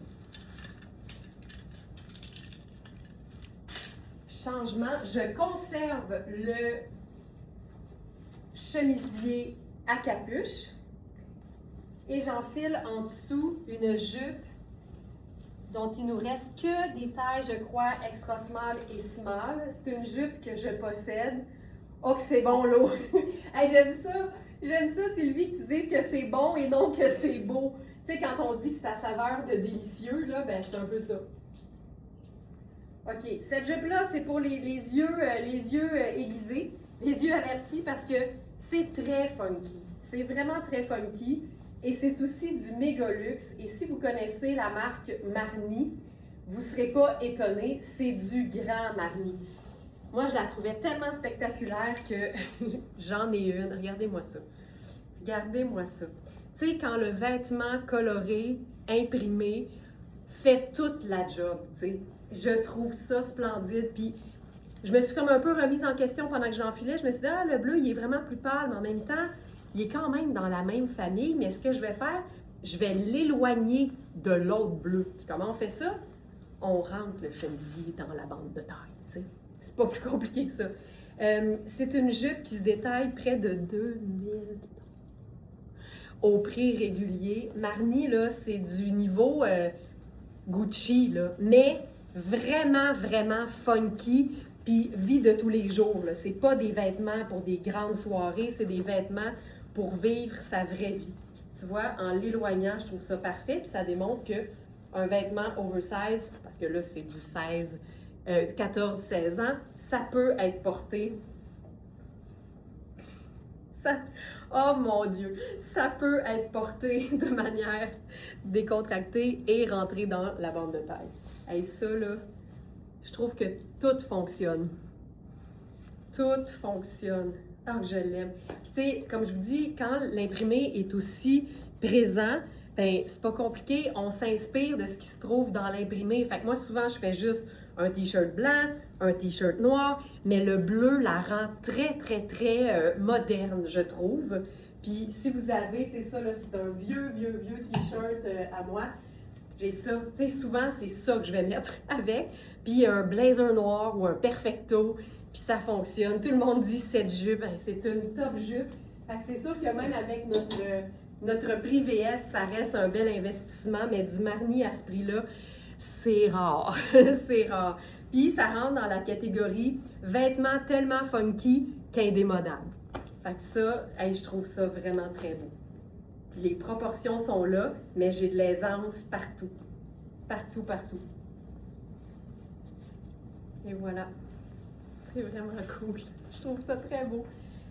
Je conserve le chemisier à capuche et j'enfile en dessous une jupe dont il nous reste que des tailles, je crois, extra small et small. C'est une jupe que je possède. Oh, que c'est bon, l'eau! Hey, j'aime ça, Sylvie, que tu dises que c'est bon et non que c'est beau. Tu sais, quand on dit que c'est à saveur de délicieux, là, ben c'est un peu ça. OK, cette jupe-là, c'est pour les yeux aiguisés, les yeux avertis, parce que c'est très funky. C'est vraiment très funky. Et c'est aussi du méga luxe. Et si vous connaissez la marque Marni, vous ne serez pas étonnés, c'est du grand Marni. Moi, je la trouvais tellement spectaculaire que j'en ai une. Regardez-moi ça. Regardez-moi ça. Tu sais, quand le vêtement coloré, imprimé, fait toute la job, tu sais. Je trouve ça splendide. Puis, je me suis comme un peu remise en question pendant que j'enfilais. Je me suis dit, ah, le bleu, il est vraiment plus pâle, mais en même temps, il est quand même dans la même famille. Mais ce que je vais faire, je vais l'éloigner de l'autre bleu. Puis, comment on fait ça? On rentre le chemisier dans la bande de taille, tu sais. C'est pas plus compliqué que ça. C'est une jupe qui se détaille près de 2000 au prix régulier. Marni, là, c'est du niveau Gucci, là, mais vraiment, vraiment funky, puis vie de tous les jours. Là. C'est pas des vêtements pour des grandes soirées, c'est des vêtements pour vivre sa vraie vie. Tu vois, en l'éloignant, je trouve ça parfait, puis ça démontre que un vêtement oversize, parce que là, c'est du 14-16 ans, ça peut être porté. Oh mon Dieu! Ça peut être porté de manière décontractée et rentrer dans la bande de taille. Et ça, là, je trouve que tout fonctionne. Tout fonctionne. Ah, que je l'aime. Puis, tu sais, comme je vous dis, quand l'imprimé est aussi présent, ben c'est pas compliqué. On s'inspire de ce qui se trouve dans l'imprimé. Fait que moi, souvent, je fais juste un t-shirt blanc, un t-shirt noir, mais le bleu la rend très, très, très moderne, je trouve. Puis si vous avez, tu sais, ça, là, c'est un vieux t-shirt à moi. j'ai ça. Tu sais, souvent, c'est ça que je vais mettre avec. Puis un blazer noir ou un perfecto, puis ça fonctionne. Tout le monde dit cette jupe, ben, c'est une top jupe. Fait que c'est sûr que même avec notre prix VS, ça reste un bel investissement, mais du Marni à ce prix-là, c'est rare. C'est rare. Puis ça rentre dans la catégorie vêtements tellement funky qu'indémodables. Fait que ça, hey, je trouve ça vraiment très beau. Puis les proportions sont là, mais j'ai de l'aisance partout. Partout, partout. Et voilà. C'est vraiment cool. Je trouve ça très beau.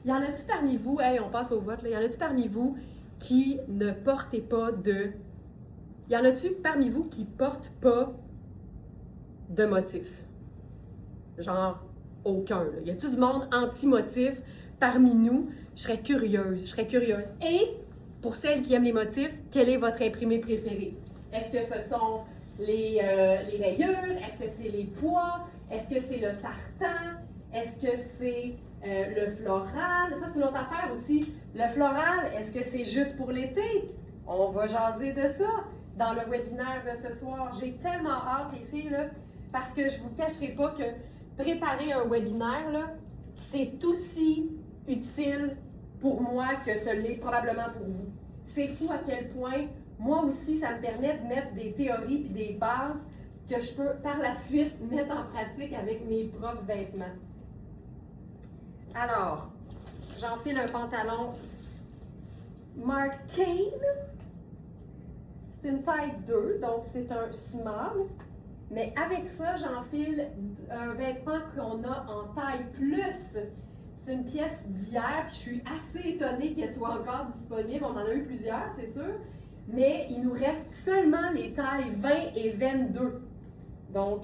Y en a-tu parmi vous, hey, on passe au vote, là. Y en a-tu parmi vous qui ne portez pas de... Y en a-tu parmi vous qui portent pas de motif? Genre, aucun. Là. Y a-tu du monde anti-motif parmi nous? Je serais curieuse, je serais curieuse. Et, pour celles qui aiment les motifs, quel est votre imprimé préféré? Est-ce que ce sont les rayures? Est-ce que c'est les pois? Est-ce que c'est le tartan? Est-ce que c'est le floral? Ça, c'est une autre affaire aussi. Le floral, est-ce que c'est juste pour l'été? On va jaser de ça dans le webinaire de ce soir. J'ai tellement hâte, les filles, là, parce que je ne vous cacherai pas que préparer un webinaire, là, c'est aussi utile pour moi que ce l'est probablement pour vous. C'est fou à quel point, moi aussi, ça me permet de mettre des théories et des bases que je peux par la suite mettre en pratique avec mes propres vêtements. Alors, j'enfile un pantalon Mark Kane. C'est une taille 2, donc c'est un small. Mais avec ça, j'enfile un vêtement qu'on a en taille plus. C'est une pièce d'hier, puis je suis assez étonnée qu'elle soit encore disponible. On en a eu plusieurs, c'est sûr. Mais il nous reste seulement les tailles 20 et 22. Donc,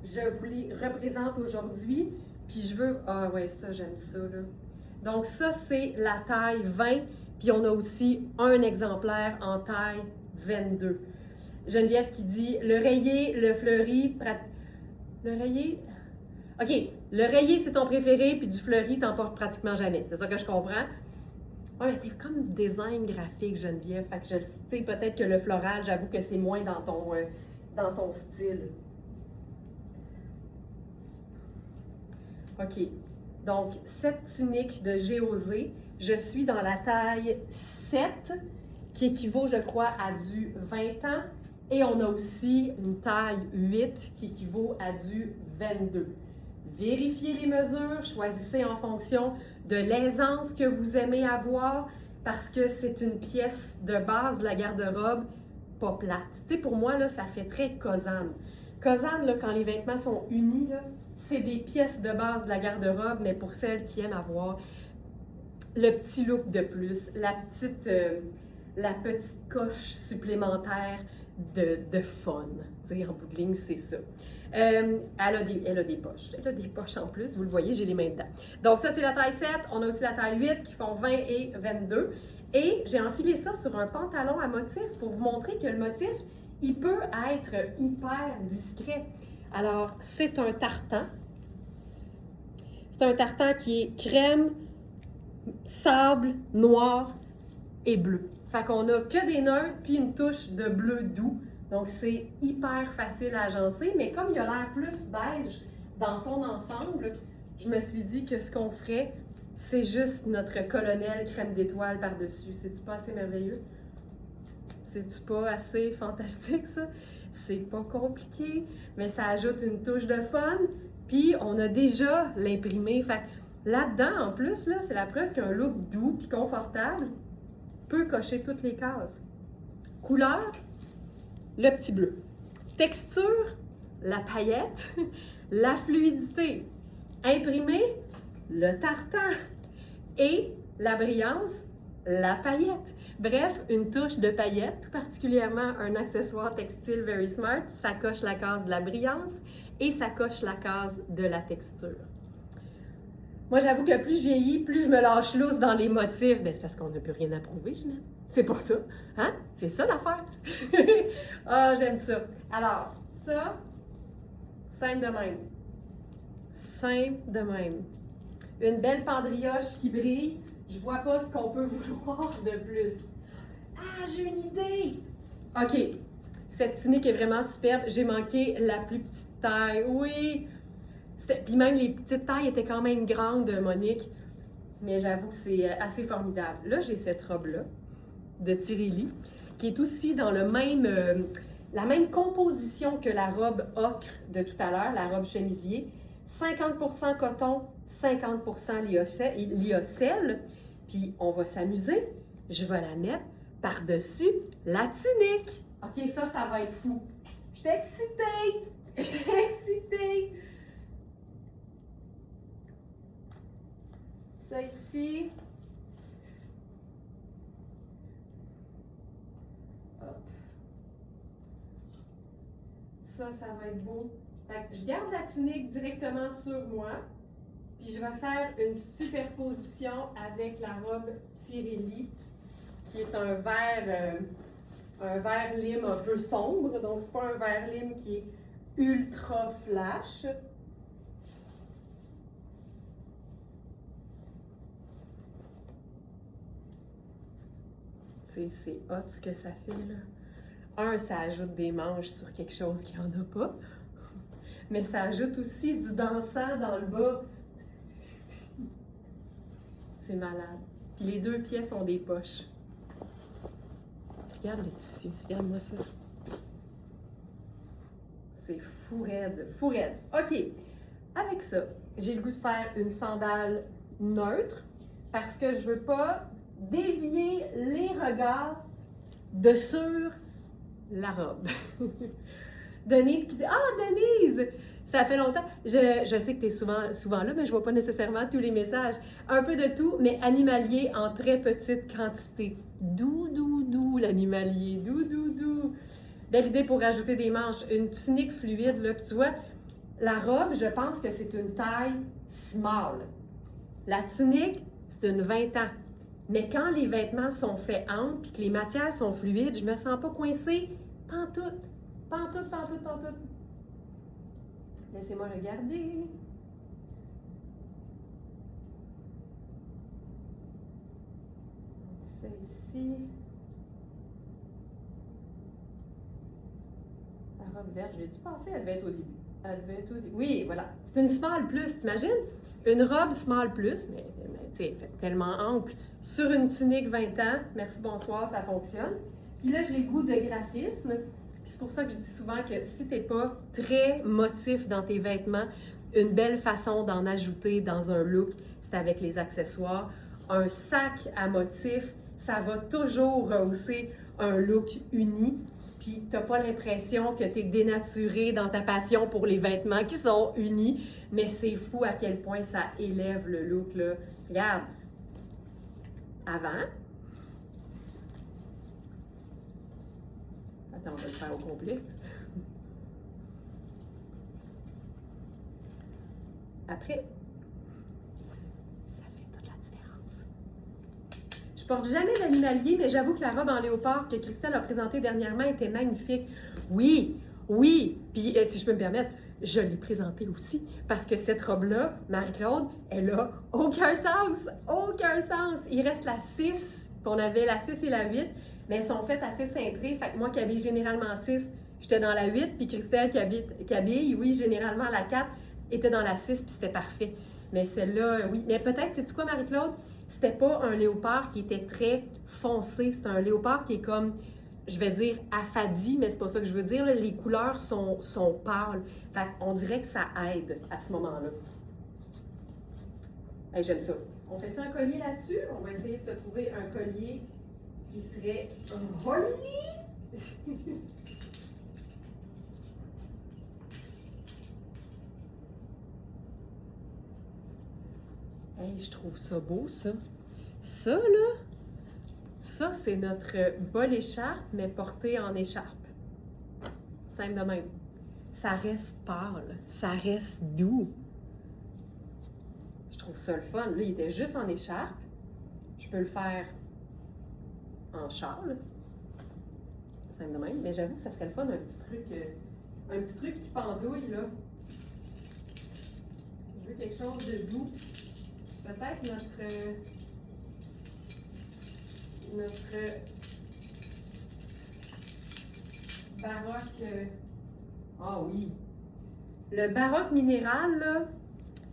je vous les représente aujourd'hui. Puis je veux... Ah ouais, ça, j'aime ça, là. Donc ça, c'est la taille 20. Puis on a aussi un exemplaire en taille 22. Geneviève qui dit, le rayé, le fleuri... Le rayé... OK, le rayé, c'est ton préféré, puis du fleuri, t'en portes pratiquement jamais. C'est ça que je comprends. Ouais, mais t'es comme design graphique, Geneviève. Fait que je sais, peut-être que le floral, j'avoue que c'est moins dans ton style. OK. Donc, cette tunique de Géosé, je suis dans la taille 7, qui équivaut, je crois, à du 20 ans. Et on a aussi une taille 8, qui équivaut à du 22. Vérifiez les mesures, choisissez en fonction de l'aisance que vous aimez avoir, parce que c'est une pièce de base de la garde-robe pas plate. Tu sais, pour moi, là, ça fait très Cosane. Cosane, là, quand les vêtements sont unis, là, c'est des pièces de base de la garde-robe, mais pour celles qui aiment avoir le petit look de plus, la petite coche supplémentaire de fun. Tu sais, en bout de ligne, c'est ça. Elle a des poches. Elle a des poches en plus, vous le voyez, j'ai les mains dedans. Donc ça, c'est la taille 7. On a aussi la taille 8 qui font 20 et 22. Et j'ai enfilé ça sur un pantalon à motif pour vous montrer que le motif, il peut être hyper discret. Alors, c'est un tartan. C'est un tartan qui est crème, sable, noir et bleu. Fait qu'on a que des neutres puis une touche de bleu doux. Donc, c'est hyper facile à agencer. Mais comme il a l'air plus beige dans son ensemble, je me suis dit que ce qu'on ferait, c'est juste notre colonel crème d'étoile par-dessus. C'est-tu pas assez merveilleux? C'est-tu pas assez fantastique, ça? C'est pas compliqué, mais ça ajoute une touche de fun. Puis, on a déjà l'imprimé. Fait que là-dedans, en plus, là, c'est la preuve qu'un look doux et confortable peut cocher toutes les cases. Couleur, le petit bleu. Texture, la paillette, la fluidité. Imprimé, le tartan. Et la brillance, la paillette. Bref, une touche de paillette, tout particulièrement un accessoire textile Very Smart, ça coche la case de la brillance et ça coche la case de la texture. Moi, j'avoue que plus je vieillis, plus je me lâche lousse dans les motifs. Ben, c'est parce qu'on n'a plus rien à prouver, Jeanette. C'est pour ça. Hein? C'est ça l'affaire. Ah, j'aime ça. Alors, ça, simple de même. Simple de même. Une belle pendrioche qui brille. Je vois pas ce qu'on peut vouloir de plus. Ah, j'ai une idée! OK, cette tunique est vraiment superbe. J'ai manqué la plus petite taille. Oui! Puis même les petites tailles étaient quand même grandes, Monique. Mais j'avoue que c'est assez formidable. Là, j'ai cette robe-là de Tirelli qui est aussi dans le même, la même composition que la robe ocre de tout à l'heure, la robe chemisier. 50% coton, 50% lyocell. Puis on va s'amuser. Je vais la mettre par-dessus la tunique. OK, ça va être fou. Je suis excitée! Je suis excitée! Ça ici. Hop. Ça va être beau. Fait que je garde la tunique directement sur moi. Puis je vais faire une superposition avec la robe Tirelli, qui est un vert lime un peu sombre. Donc, c'est pas un vert lime qui est ultra flash. C'est hot ce que ça fait, là. Ça ajoute des manches sur quelque chose qu'il n'y en a pas. Mais ça ajoute aussi du dansant dans le bas. C'est malade. Puis les deux pièces ont des poches. Regarde le tissu. Regarde-moi ça. C'est fou raide. Fou raide. OK. Avec ça, j'ai le goût de faire une sandale neutre parce que je veux pas dévier les regards de sur la robe. Denise qui dit « Ah, Denise! Ça fait longtemps. Je sais que tu es souvent là, mais je vois pas nécessairement tous les messages. Un peu de tout, mais animalier en très petite quantité. Doux, l'animalier. Doux. Belle idée pour rajouter des manches. Une tunique fluide, là. Puis tu vois, la robe, je pense que c'est une taille small. La tunique, c'est une 20 ans. Mais quand les vêtements sont faits amples puis que les matières sont fluides, je me sens pas coincée. Pantoute. Laissez-moi regarder. Celle-ci. La robe verte, j'ai dû penser, elle devait être au début. Oui, voilà. C'est une small plus, t'imagines? Une robe small plus, mais tu sais, tellement ample, sur une tunique 20 ans. Merci, bonsoir, ça fonctionne. Puis là, j'ai le goût de graphisme. C'est pour ça que je dis souvent que si tu n'es pas très motif dans tes vêtements, une belle façon d'en ajouter dans un look, c'est avec les accessoires. Un sac à motif, ça va toujours rehausser un look uni. Puis tu n'as pas l'impression que tu es dénaturé dans ta passion pour les vêtements qui sont unis. Mais c'est fou à quel point ça élève le look, là. Regarde. Avant. Attends, on va le faire au complet. Après, ça fait toute la différence. Je porte jamais d'animalier, mais j'avoue que la robe en léopard que Christelle a présentée dernièrement était magnifique. Oui. Puis, si je peux me permettre, je l'ai présentée aussi. Parce que cette robe-là, Marie-Claude, elle a aucun sens. Aucun sens. Il reste la 6, puis on avait la 6 et la 8. Mais elles sont faites assez cintrées. Fait que moi qui habille généralement 6, j'étais dans la 8. Puis Christelle qui habille, oui, généralement la 4, était dans la 6, puis c'était parfait. Mais celle-là, oui. Mais peut-être, sais-tu quoi, Marie-Claude? C'était pas un léopard qui était très foncé. C'est un léopard qui est comme, je vais dire, affadi, mais c'est pas ça que je veux dire. Là. Les couleurs sont pâles. Fait qu'on dirait que ça aide à ce moment-là. Hey, j'aime ça. On fait-tu un collier là-dessus? On va essayer de se trouver un collier qui serait joli. Hey, je trouve ça beau, ça. Ça, là, ça, c'est notre bol écharpe, mais porté en écharpe. Simple de même. Ça reste pâle, ça reste doux. Je trouve ça le fun. Là, il était juste en écharpe. Je peux le faire en châle. Simple de même. Mais j'avoue que ça serait le fun, un petit truc qui pendouille, là. Je veux quelque chose de doux. Peut-être notre baroque. Ah oui. Le baroque minéral, là,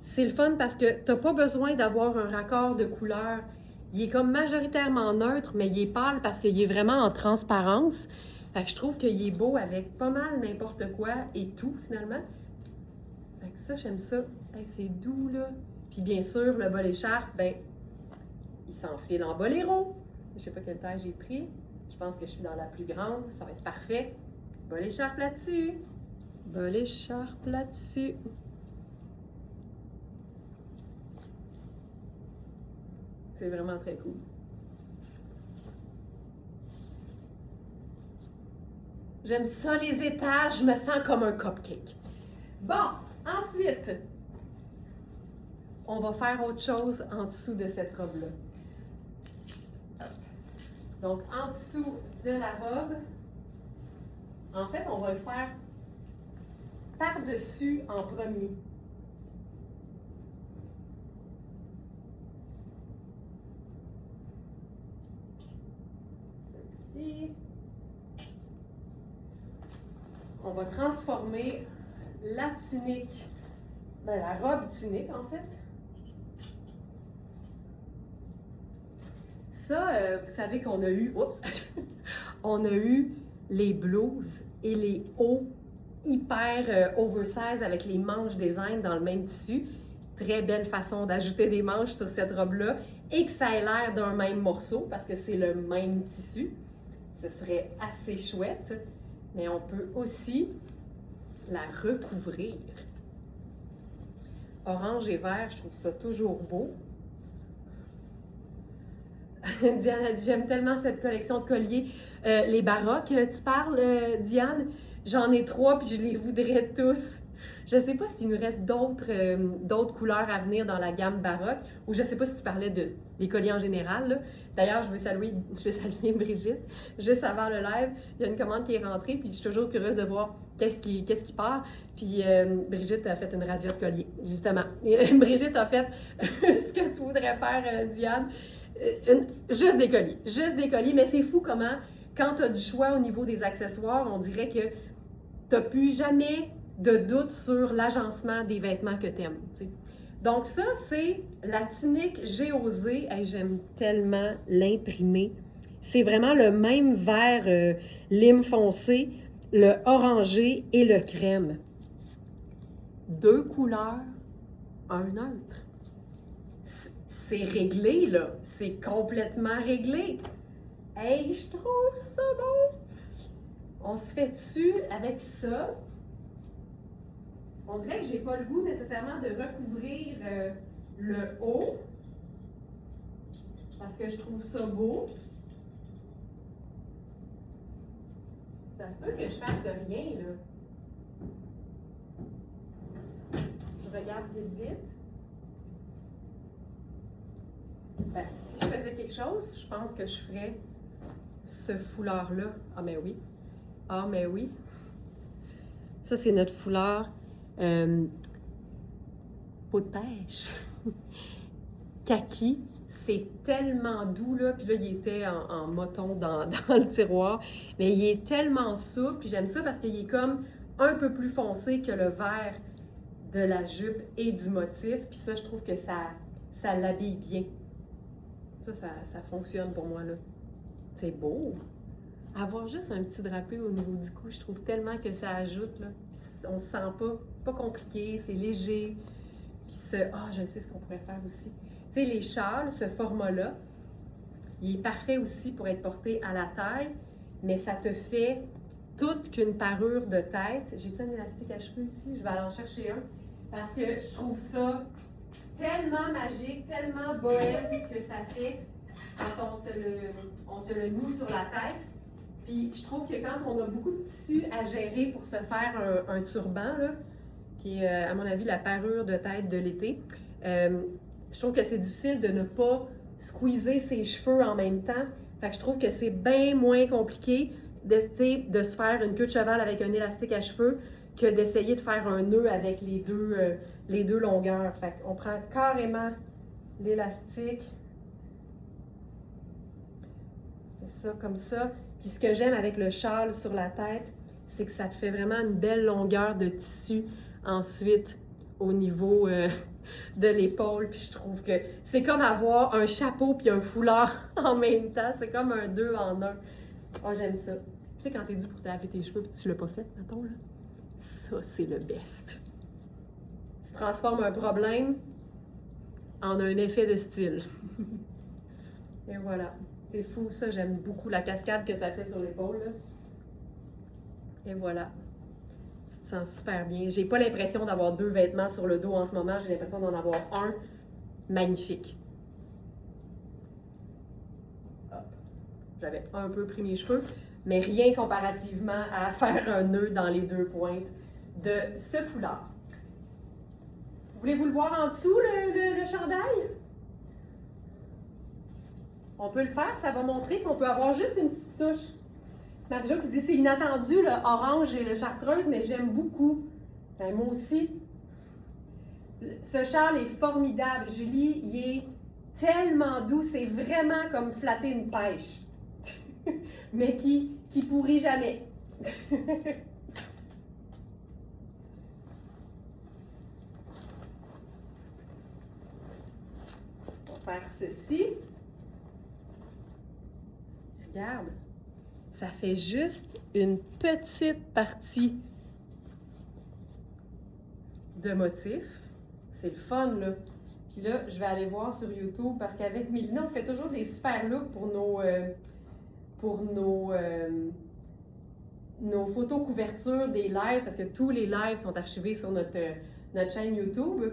c'est le fun parce que tu n'as pas besoin d'avoir un raccord de couleur. Il est comme majoritairement neutre, mais il est pâle parce qu'il est vraiment en transparence. Fait que je trouve qu'il est beau avec pas mal n'importe quoi et tout, finalement. Fait que ça, j'aime ça. Hey, c'est doux, là. Puis bien sûr, le bol écharpe, ben, il s'enfile en boléro. Je sais pas quelle taille j'ai pris. Je pense que je suis dans la plus grande. Ça va être parfait. Bol écharpe là-dessus. Bol écharpe là-dessus. C'est vraiment très cool. J'aime ça, les étages. Je me sens comme un cupcake. Bon, ensuite, on va faire autre chose en dessous de cette robe-là. Donc, en dessous de la robe, en fait, on va le faire par-dessus en premier. Ceci. On va transformer la tunique, la robe tunique en fait. Ça, vous savez qu'on a eu, on a eu les blouses et les hauts hyper oversize avec les manches design dans le même tissu. Très belle façon d'ajouter des manches sur cette robe-là et que ça ait l'air d'un même morceau parce que c'est le même tissu. Ce serait assez chouette, mais on peut aussi la recouvrir. Orange et vert, je trouve ça toujours beau. Diane a dit, j'aime tellement cette collection de colliers. Les baroques, tu parles, Diane? J'en ai 3 puis je les voudrais tous. Je ne sais pas s'il nous reste d'autres couleurs à venir dans la gamme baroque, ou je ne sais pas si tu parlais de les colliers en général. D'ailleurs, je veux saluer Brigitte. Juste avant le live, il y a une commande qui est rentrée, puis je suis toujours curieuse de voir qu'est-ce qui part. Puis Brigitte a fait une razzia de colliers, justement. Brigitte a fait ce que tu voudrais faire, Diane. Juste des colliers, mais c'est fou comment, quand tu as du choix au niveau des accessoires, on dirait que tu n'as plus jamais de doute sur l'agencement des vêtements que tu aimes. Donc ça, c'est la tunique J'ai osé. Hey, j'aime tellement l'imprimer. C'est vraiment le même vert lime foncé, le orangé et le crème. 2 couleurs, un neutre. C'est réglé, là. C'est complètement réglé. Hey, je trouve ça beau! On se fait dessus avec ça. On dirait que j'ai pas le goût nécessairement de recouvrir le haut. Parce que je trouve ça beau. Ça se peut que je fasse rien, là. Je regarde vite. Ben, si je faisais quelque chose, je pense que je ferais ce foulard-là. Ah, mais oui. Ah, mais oui. Ça, c'est notre foulard peau de pêche. Kaki. C'est tellement doux, là. Puis là, il était en moton dans le tiroir. Mais il est tellement souple. Puis j'aime ça parce qu'il est comme un peu plus foncé que le vert de la jupe et du motif. Puis ça, je trouve que ça l'habille bien. Ça fonctionne pour moi, là. C'est beau. Avoir juste un petit drapé au niveau du cou, je trouve tellement que ça ajoute, là. On se sent pas compliqué, c'est léger. Puis je sais ce qu'on pourrait faire aussi. Tu sais, les châles, ce format-là, il est parfait aussi pour être porté à la taille, mais ça te fait toute qu'une parure de tête. J'ai-tu un élastique à cheveux ici? Je vais aller en chercher un. Parce que je trouve ça tellement magique, tellement bohème ce que ça fait quand on se le noue sur la tête. Puis je trouve que quand on a beaucoup de tissu à gérer pour se faire un turban, là, qui est à mon avis la parure de tête de l'été, je trouve que c'est difficile de ne pas squeezer ses cheveux en même temps. Fait que je trouve que c'est bien moins compliqué de se faire une queue de cheval avec un élastique à cheveux que d'essayer de faire un nœud avec les deux longueurs. Fait qu'on prend carrément l'élastique. C'est ça, comme ça. Puis ce que j'aime avec le châle sur la tête, c'est que ça te fait vraiment une belle longueur de tissu ensuite au niveau de l'épaule. Puis je trouve que c'est comme avoir un chapeau puis un foulard en même temps. C'est comme un deux en un. Oh, j'aime ça. Tu sais, quand t'es dû pour te laver tes cheveux puis tu l'as pas fait, mettons, là, ça, c'est le best. Tu transformes un problème en un effet de style. Et voilà. C'est fou, ça, j'aime beaucoup la cascade que ça fait sur l'épaule, là. Et voilà. Tu te sens super bien. J'ai pas l'impression d'avoir deux vêtements sur le dos en ce moment. J'ai l'impression d'en avoir un magnifique. Hop. J'avais un peu pris mes cheveux, mais rien comparativement à faire un nœud dans les deux pointes de ce foulard. Voulez-vous le voir en dessous, le chandail? On peut le faire, ça va montrer qu'on peut avoir juste une petite touche. Marie-Jo qui dit c'est inattendu, le orange et le chartreuse, mais j'aime beaucoup. Ben, moi aussi. Ce châle est formidable. Julie, il est tellement doux. C'est vraiment comme flatter une pêche. Mais qui pourrit jamais. On va faire ceci. Regarde. Ça fait juste une petite partie de motif. C'est le fun, là. Puis là, je vais aller voir sur YouTube parce qu'avec Mélina, on fait toujours des super looks pour nos photos couvertures des lives parce que tous les lives sont archivés sur notre chaîne YouTube.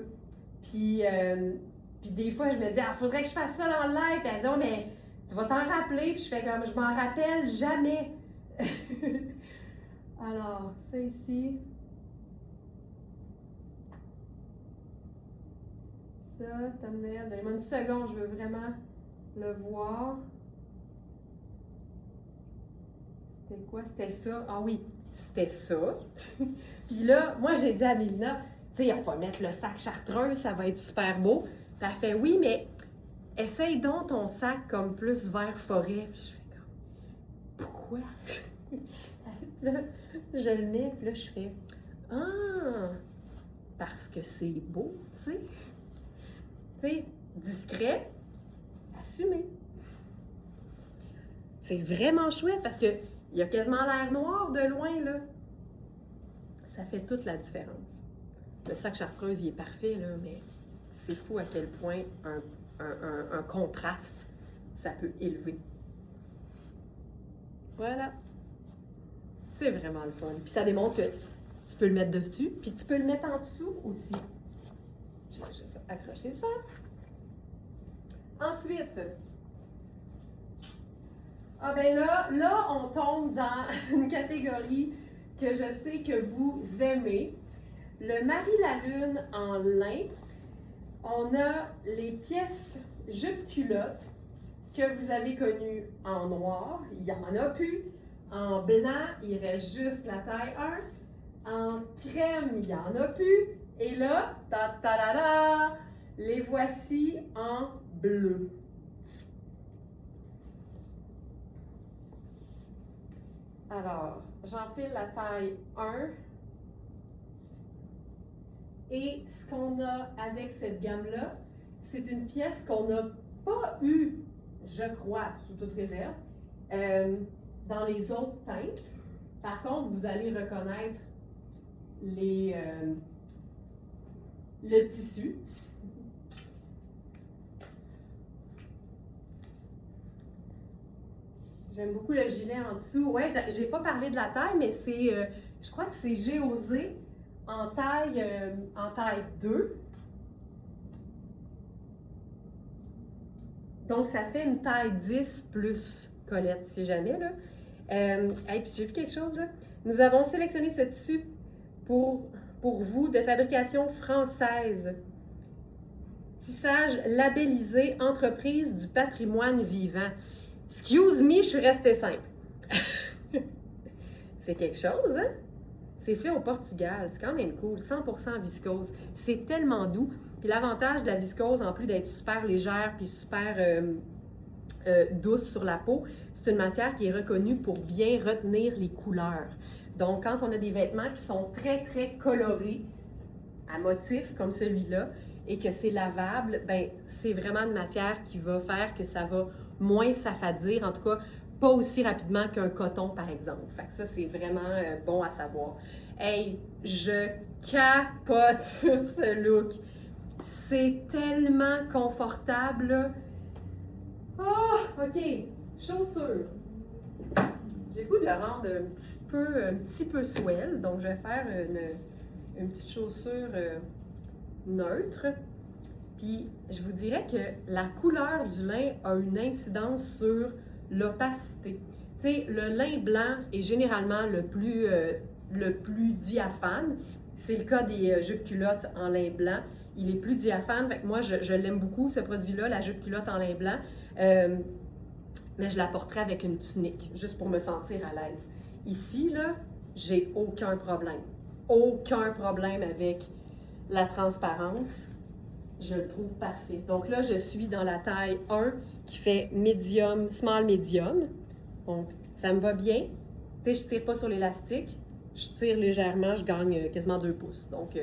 Puis des fois, je me dis, ah, faudrait que je fasse ça dans le live. Puis elle dit, oh, mais tu vas t'en rappeler. Puis je fais comme, je m'en rappelle jamais. Alors, ça ici. Ça, thumbnail. Donnez-moi une seconde, je veux vraiment le voir. C'était quoi? C'était ça? Ah oui, c'était ça. Puis là, moi, j'ai dit à Mélina, tu sais, on va mettre le sac chartreuse, ça va être super beau. Puis elle fait, oui, mais essaye donc ton sac comme plus vert forêt. Puis je fais comme, pourquoi? Là, je le mets, puis là, je fais, ah, parce que c'est beau, tu sais. Tu sais, discret, assumé. C'est vraiment chouette parce qu'il y a quasiment l'air noir de loin, là. Ça fait toute la différence. Le sac chartreuse, il est parfait, là, mais c'est fou à quel point un contraste, ça peut élever. Voilà. C'est vraiment le fun. Puis ça démontre que tu peux le mettre dessus, puis tu peux le mettre en dessous aussi. Je vais juste accrocher ça. Ensuite, ah ben là, on tombe dans une catégorie que je sais que vous aimez. Le Marie-la-Lune en lin. On a les pièces jupe-culotte que vous avez connues en noir. Il n'y en a plus. En blanc, il reste juste la taille 1. En crème, il n'y en a plus. Et là, ta-ta-da-da, les voici en bleu. Alors, j'enfile la taille 1. Et ce qu'on a avec cette gamme-là, c'est une pièce qu'on n'a pas eue, je crois, sous toute réserve, dans les autres teintes. Par contre, vous allez reconnaître le tissu. J'aime beaucoup le gilet en dessous. Ouais, j'ai pas parlé de la taille, mais c'est, je crois que c'est Géosé en taille 2. Donc, ça fait une taille 10 plus Colette, si jamais, là. Et puis, j'ai vu quelque chose, là. Nous avons sélectionné ce tissu pour vous de fabrication française. Tissage labellisé Entreprise du patrimoine vivant. Excuse me, je suis restée simple. C'est quelque chose, hein? C'est fait au Portugal, c'est quand même cool, 100% viscose. C'est tellement doux. Puis l'avantage de la viscose, en plus d'être super légère puis super douce sur la peau, c'est une matière qui est reconnue pour bien retenir les couleurs. Donc, quand on a des vêtements qui sont très, très colorés, à motifs comme celui-là, et que c'est lavable, ben c'est vraiment une matière qui va faire que ça va moins s'affadir, en tout cas, pas aussi rapidement qu'un coton, par exemple. Fait que ça, c'est vraiment bon à savoir. Hey, je capote sur ce look. C'est tellement confortable, là. Ah, OK. Chaussures. J'ai le goût de le rendre un petit peu swell, donc je vais faire une petite chaussure neutre. Puis je vous dirais que la couleur du lin a une incidence sur l'opacité. Tu sais, le lin blanc est généralement le plus diaphane. C'est le cas des jupes culottes en lin blanc. Il est plus diaphane. Fait que moi, je l'aime beaucoup, ce produit-là, la jupe culotte en lin blanc. Mais je la porterai avec une tunique, juste pour me sentir à l'aise. Ici, là, j'ai aucun problème. Aucun problème avec la transparence. Je le trouve parfait. Donc là, je suis dans la taille 1 qui fait medium, small medium. Donc, ça me va bien. Tu sais, je ne tire pas sur l'élastique. Je tire légèrement, je gagne quasiment 2 pouces. Donc,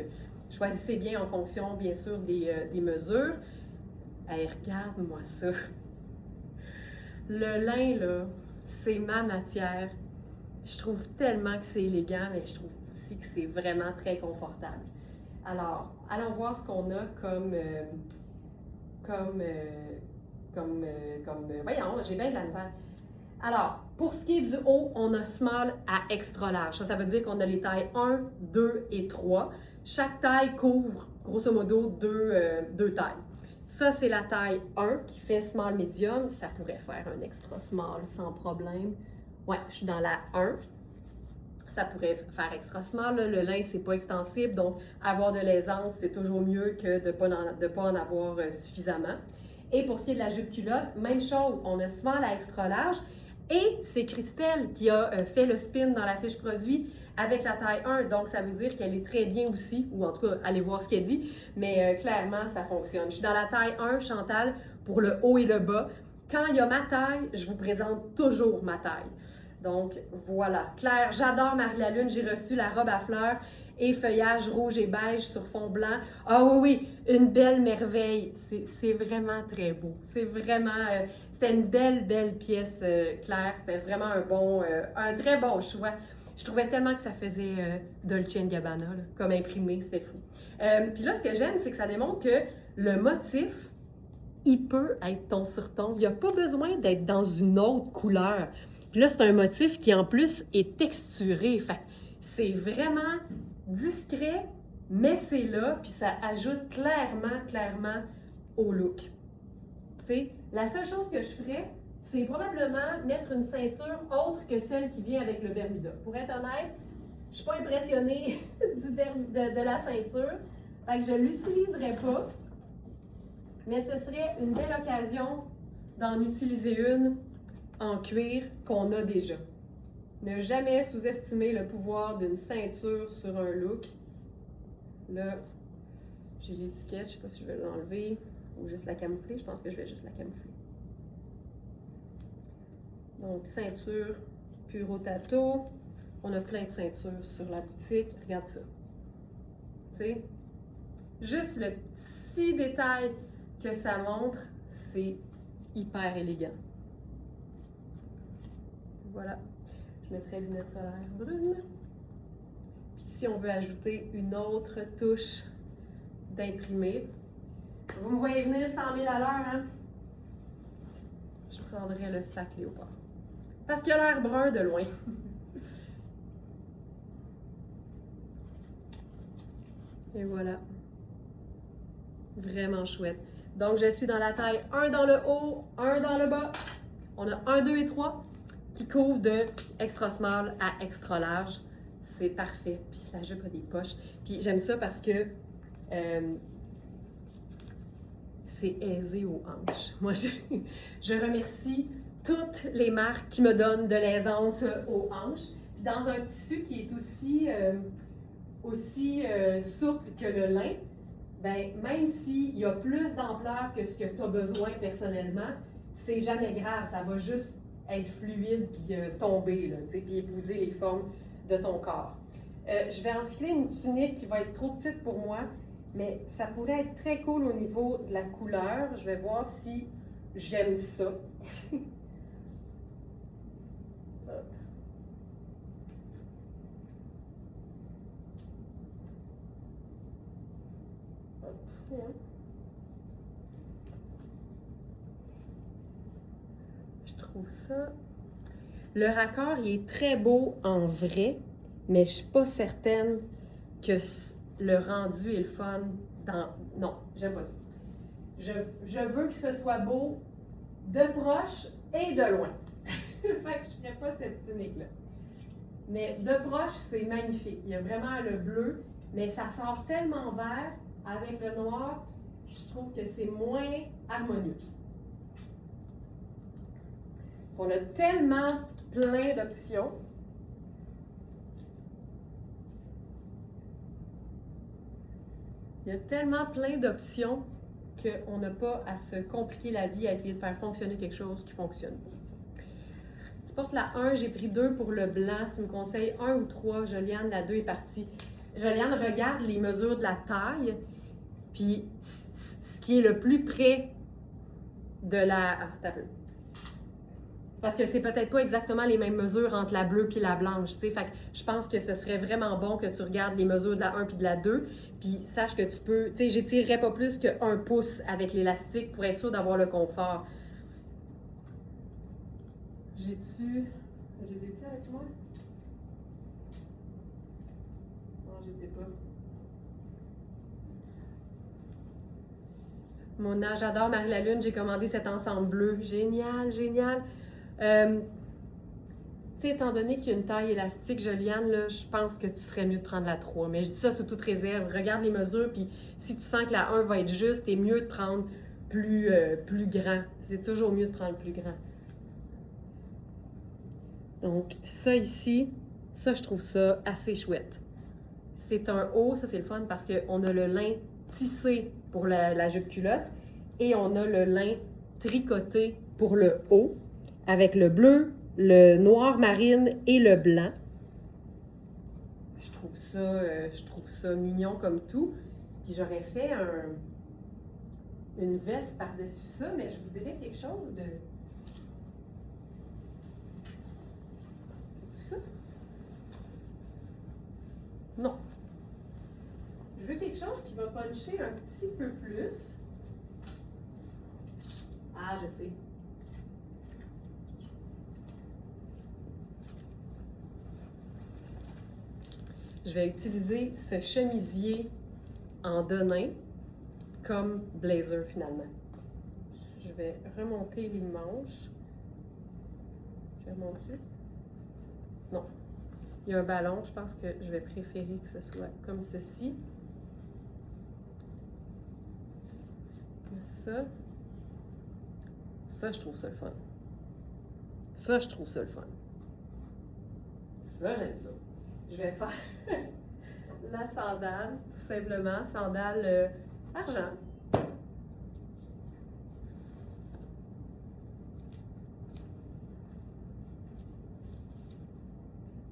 choisissez bien en fonction, bien sûr, des mesures. Hey, regarde-moi ça. Le lin, là, c'est ma matière. Je trouve tellement que c'est élégant, mais je trouve aussi que c'est vraiment très confortable. Alors, allons voir ce qu'on a voyons, j'ai bien de la misère. Alors, pour ce qui est du haut, on a small à extra large. Ça veut dire qu'on a les tailles 1, 2 et 3. Chaque taille couvre, grosso modo, deux tailles. Ça, c'est la taille 1 qui fait small medium. Ça pourrait faire un extra small sans problème. Ouais, je suis dans la 1. Ça pourrait faire extra small. Là. Le lin, c'est pas extensible, donc avoir de l'aisance, c'est toujours mieux que de pas en avoir suffisamment. Et pour ce qui est de la jupe culotte, même chose, on a small à extra large. Et c'est Christelle qui a fait le spin dans la fiche produit avec la taille 1, donc ça veut dire qu'elle est très bien aussi, ou en tout cas, allez voir ce qu'elle dit, mais clairement, ça fonctionne. Je suis dans la taille 1, Chantal, pour le haut et le bas. Quand il y a ma taille, je vous présente toujours ma taille. Donc, voilà. Claire, j'adore Marie-la-Lune. J'ai reçu la robe à fleurs et feuillage rouge et beige sur fond blanc. Ah oui, une belle merveille. C'est vraiment très beau. C'est vraiment... c'était une belle pièce, Claire. C'était vraiment un très bon choix. Je trouvais tellement que ça faisait Dolce & Gabbana, là, comme imprimé. C'était fou. Puis là, ce que j'aime, c'est que ça démontre que le motif, il peut être ton sur ton. Il n'y a pas besoin d'être dans une autre couleur. Puis là, c'est un motif qui, en plus, est texturé. Fait c'est vraiment discret, mais c'est là, puis ça ajoute clairement au look. Tu sais, la seule chose que je ferais, c'est probablement mettre une ceinture autre que celle qui vient avec le Bermuda. Pour être honnête, je ne suis pas impressionnée de la ceinture, fait que je ne l'utiliserai pas, mais ce serait une belle occasion d'en utiliser une en cuir qu'on a déjà. Ne jamais sous-estimer le pouvoir d'une ceinture sur un look. Là, j'ai l'étiquette, je ne sais pas si je vais l'enlever ou juste la camoufler. Je pense que je vais juste la camoufler. Donc, ceinture Puro Tato. On a plein de ceintures sur la boutique. Regarde ça. Tu sais, juste le petit détail que ça montre, c'est hyper élégant. Voilà. Je mettrai lunettes solaires brunes. Puis si on veut ajouter une autre touche d'imprimé, vous me voyez venir 100 000 à l'heure, hein? Je prendrai le sac léopard. Parce qu'il a l'air brun de loin. Et voilà. Vraiment chouette. Donc, je suis dans la taille 1 dans le haut, 1 dans le bas. On a 1, 2 et 3 qui couvrent de extra small à extra large. C'est parfait. Puis la jupe a des poches. Puis j'aime ça parce que c'est aisé aux hanches. Moi, je remercie toutes les marques qui me donnent de l'aisance aux hanches. Puis dans un tissu qui est aussi souple que le lin, ben, même s'il y a plus d'ampleur que ce que tu as besoin personnellement, c'est jamais grave. Ça va juste être fluide puis tomber, là, puis épouser les formes de ton corps. Je vais enfiler une tunique qui va être trop petite pour moi, mais ça pourrait être très cool au niveau de la couleur. Je vais voir si j'aime ça. Hop. Hop. Je trouve ça. Le raccord, il est très beau en vrai, mais je suis pas certaine que le rendu est le fun dans... Non, j'aime pas ça. Je veux que ce soit beau de proche et de loin. Fait que je ferais pas cette tunique-là. Mais de proche, c'est magnifique. Il y a vraiment le bleu, mais ça sort tellement vert avec le noir, je trouve que c'est moins harmonieux. On a tellement plein d'options. Il y a tellement plein d'options qu'on n'a pas à se compliquer la vie à essayer de faire fonctionner quelque chose qui fonctionne pas. Tu portes la 1, j'ai pris 2 pour le blanc. Tu me conseilles 1 ou 3. Joliane, la 2 est partie. Joliane, regarde les mesures de la taille, puis ce qui est le plus près de la... Ah, t'as peu. Parce que c'est peut-être pas exactement les mêmes mesures entre la bleue et la blanche, tu sais. Fait que je pense que ce serait vraiment bon que tu regardes les mesures de la 1 puis de la 2, puis sache que tu peux... Tu sais, j'étirerais pas plus que 1 pouce avec l'élastique pour être sûr d'avoir le confort. Je les ai-tu avec moi? Non, je les ai pas. J'adore Marie-la-Lune, j'ai commandé cet ensemble bleu. Génial, génial. Tu sais, étant donné qu'il y a une taille élastique, Joliane, là, je pense que tu serais mieux de prendre la 3. Mais je dis ça sous toute réserve. Regarde les mesures, puis si tu sens que la 1 va être juste, c'est mieux de prendre plus grand. C'est toujours mieux de prendre plus grand. Donc, ça ici, ça, je trouve ça assez chouette. C'est un haut, ça c'est le fun parce qu'on a le lin tissé pour la jupe culotte et on a le lin tricoté pour le haut avec le bleu, le noir marine et le blanc. Je trouve ça mignon comme tout. Puis j'aurais fait une veste par-dessus ça, mais je voudrais quelque chose de... Ça? Non. Je veux quelque chose qui va puncher un petit peu plus. Ah, je sais. Je vais utiliser ce chemisier en denim comme blazer finalement. Je vais remonter les manches. Je remonte-tu? Non. Il y a un ballon, je pense que je vais préférer que ce soit comme ceci. Ça, je trouve ça le fun. Ça, je trouve ça le fun. Ça, j'aime ça. Je vais faire la sandale, tout simplement. Sandale argent.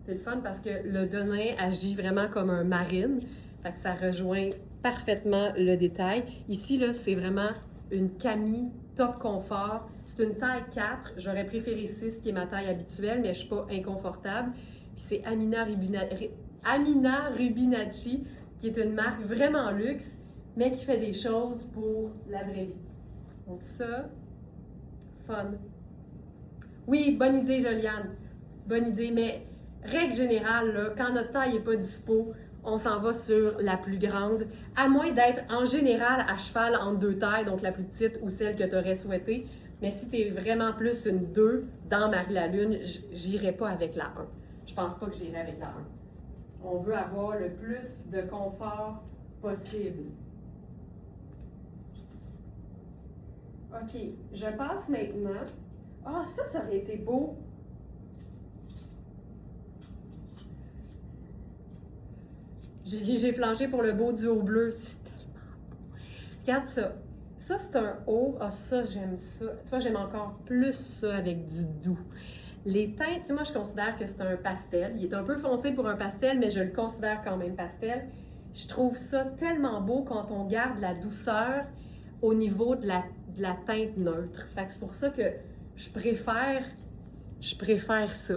C'est le fun parce que le denim agit vraiment comme un marine. Fait que ça rejoint parfaitement le détail. Ici, là, c'est vraiment une camie top confort. C'est une taille 4. J'aurais préféré 6, qui est ma taille habituelle, mais je ne suis pas inconfortable. Puis c'est Amina Rubinacci, qui est une marque vraiment luxe, mais qui fait des choses pour la vraie vie. Donc ça, fun. Oui, bonne idée, Joliane. Bonne idée, mais règle générale, là, quand notre taille n'est pas dispo, on s'en va sur la plus grande, à moins d'être en général à cheval entre 2 tailles, donc la plus petite ou celle que tu aurais souhaité. Mais si tu es vraiment plus une 2 dans Marie-la-Lune, j'irai pas avec la 1. Je pense pas que j'irai avec la 1. On veut avoir le plus de confort possible. OK, je passe maintenant. Ah, ça aurait été beau. J'ai flanché pour le beau du haut bleu. C'est tellement beau. Regarde ça. Ça, c'est un haut. Ah, ça, j'aime ça. Tu vois, j'aime encore plus ça avec du doux. Les teintes, tu sais, moi, je considère que c'est un pastel. Il est un peu foncé pour un pastel, mais je le considère quand même pastel. Je trouve ça tellement beau quand on garde la douceur au niveau de la teinte neutre. Fait que c'est pour ça que je préfère ça.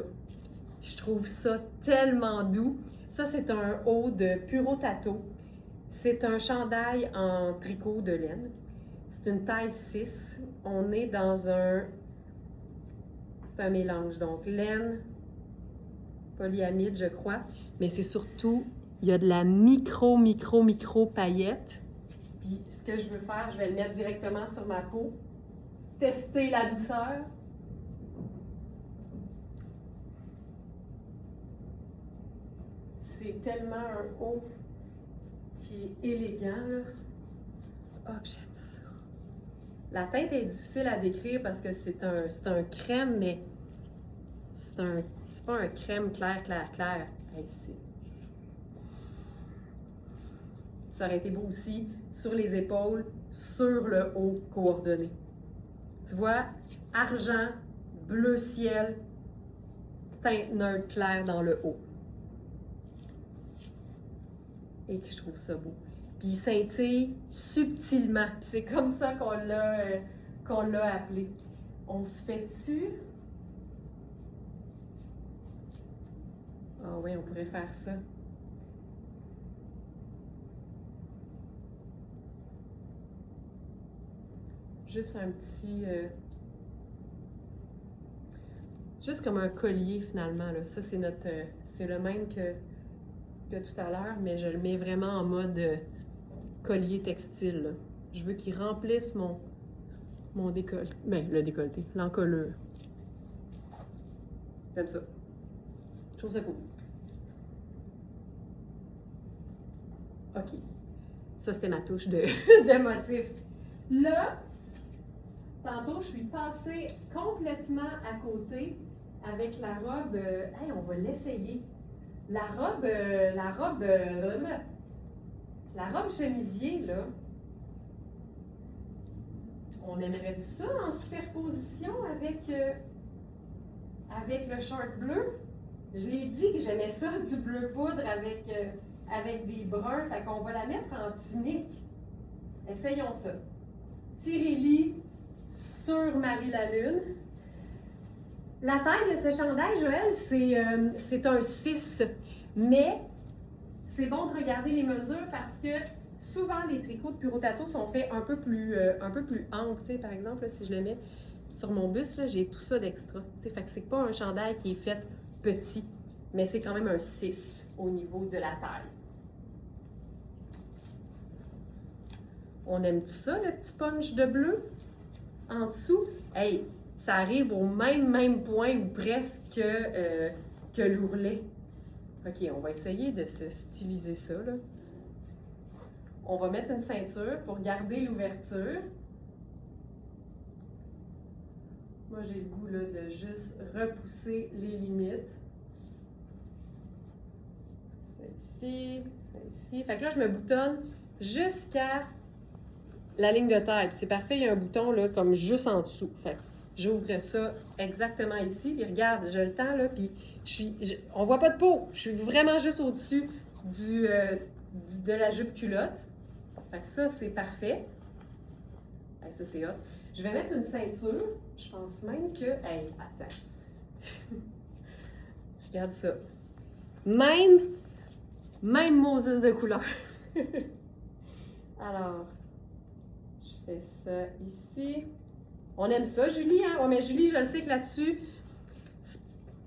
Je trouve ça tellement doux. Ça, c'est un haut de Puro Tato. C'est un chandail en tricot de laine. C'est une taille 6. On est dans un... C'est un mélange, donc laine, polyamide, je crois. Mais c'est surtout, il y a de la micro paillette. Puis ce que je veux faire, je vais le mettre directement sur ma peau. Tester la douceur. C'est tellement un haut qui est élégant, là. Oh, que j'aime ça. La teinte est difficile à décrire parce que c'est un crème, mais c'est pas un crème clair. Hey, ça aurait été beau aussi sur les épaules, sur le haut coordonné. Tu vois, argent, bleu ciel, teinte neutre claire dans le haut. Et que je trouve ça beau. Puis il scintille subtilement. Puis c'est comme ça qu'on l'a appelé. On se fait dessus. Ah oui, on pourrait faire ça. Juste un petit... juste comme un collier finalement. Là. Ça, c'est le même que tout à l'heure, mais je le mets vraiment en mode collier textile. Là. Je veux qu'il remplisse mon décolleté. Ben, le décolleté, l'encolure. J'aime ça. Je trouve ça cool. OK. Ça, c'était ma touche de motif. Là, tantôt, je suis passée complètement à côté avec la robe. Hey, on va l'essayer. La robe chemisier, là. On aimerait ça en superposition avec le short bleu. Je l'ai dit que j'aimais ça, du bleu poudre avec des bruns. Fait qu'on va la mettre en tunique. Essayons ça. Tirez-lis sur Marie-la-Lune. La taille de ce chandail, Joël, c'est un 6. Mais c'est bon de regarder les mesures parce que souvent les tricots de Puro Tato sont faits un peu plus amples. Tu sais, par exemple, là, si je le mets sur mon buste, là, j'ai tout ça d'extra. Tu sais, fait que c'est pas un chandail qui est fait petit, mais c'est quand même un 6 au niveau de la taille. On aime tout ça, le petit punch de bleu en dessous? Hey, ça arrive au même point ou presque que l'ourlet. OK, on va essayer de se styliser ça, là. On va mettre une ceinture pour garder l'ouverture. Moi, j'ai le goût là, de juste repousser les limites. Ça ici, ça ici. Fait que là, je me boutonne jusqu'à la ligne de taille. C'est parfait, il y a un bouton là, comme juste en dessous. Fait que j'ouvre ça exactement ici. Puis regarde, j'ai le temps, là, puis on voit pas de peau. Je suis vraiment juste au-dessus de la jupe culotte. Fait que ça, c'est parfait. Hey, ça, c'est hot. Je vais mettre une ceinture. Je pense même que... Hey, attends. Regarde ça. Même Moses de couleur. Alors, je fais ça ici. On aime ça, Julie, hein? Ouais, mais Julie, je le sais que là-dessus,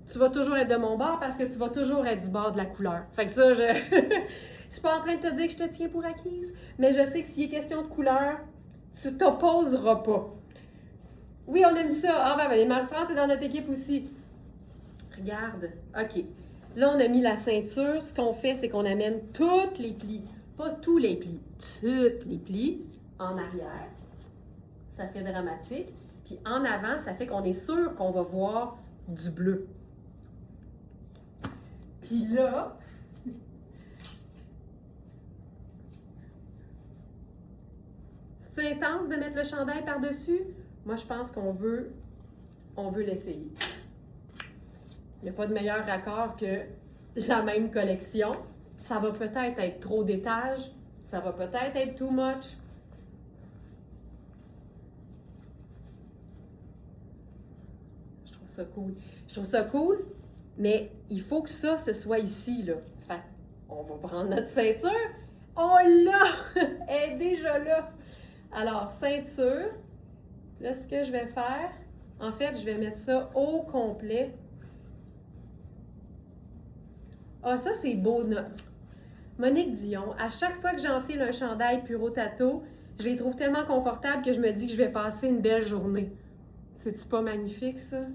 tu vas toujours être de mon bord parce que tu vas toujours être du bord de la couleur. Fait que ça, je suis pas en train de te dire que je te tiens pour acquise, mais je sais que s'il est question de couleur, tu t'opposeras pas. Oui, on aime ça. Ah ben, les malfrats, c'est dans notre équipe aussi. Regarde. OK. Là, on a mis la ceinture. Ce qu'on fait, c'est qu'on amène tous les plis. Pas tous les plis. Tous les plis en arrière. Ça fait dramatique. Puis en avant, ça fait qu'on est sûr qu'on va voir du bleu. Puis là... C'est intense de mettre le chandail par-dessus? Moi, je pense qu'on veut l'essayer. Il n'y a pas de meilleur raccord que la même collection. Ça va peut-être être trop d'étages, ça va peut-être être too much. Je trouve ça cool. Je trouve ça cool, mais il faut que ça, ce soit ici, là. Fait, on va prendre notre ceinture. Oh là! Elle est déjà là! Alors, ceinture. Là, ce que je vais faire, en fait, je vais mettre ça au complet. Ah, ça, c'est beau. Monique Dion, à chaque fois que j'enfile un chandail Puro Tato, je les trouve tellement confortables que je me dis que je vais passer une belle journée. C'est-tu pas magnifique, ça?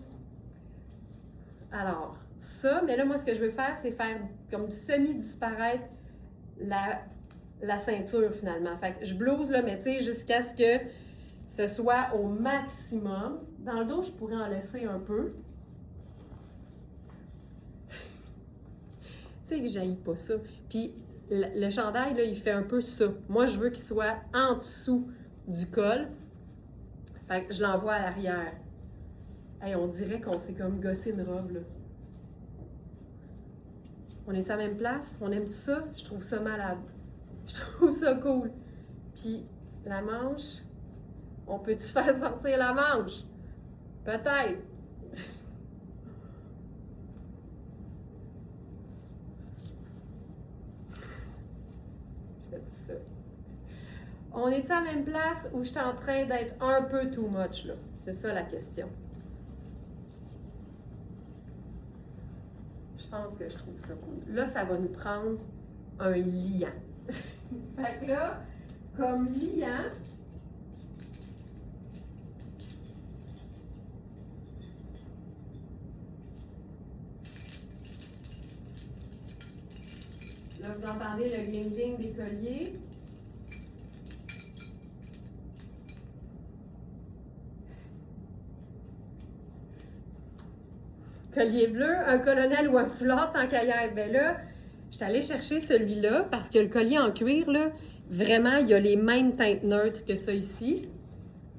Alors, ça, mais là, moi, ce que je veux faire, c'est faire comme semi-disparaître la ceinture, finalement. Fait que je blouse, là, mais tu sais, jusqu'à ce que ce soit au maximum. Dans le dos, je pourrais en laisser un peu. Tu sais que j'haïs pas ça. Puis, le chandail, là, il fait un peu ça. Moi, je veux qu'il soit en dessous du col. Fait que je l'envoie à l'arrière. Hey, on dirait qu'on s'est comme gossé une robe, là. On est à la même place? On aime tout ça? Je trouve ça malade. Je trouve ça cool. Puis, la manche, on peut-tu faire sortir la manche? Peut-être. J'aime ça. On est à la même place où je suis en train d'être un peu too much, là? C'est ça la question. Je pense que je trouve ça cool. Là, ça va nous prendre un liant. Fait que là, comme liant, là, vous entendez le gling-gling des colliers. Collier bleu, un colonel ou un flotte en caillère. Ben là, je suis allée chercher celui-là parce que le collier en cuir, là, vraiment, il y a les mêmes teintes neutres que ça ici.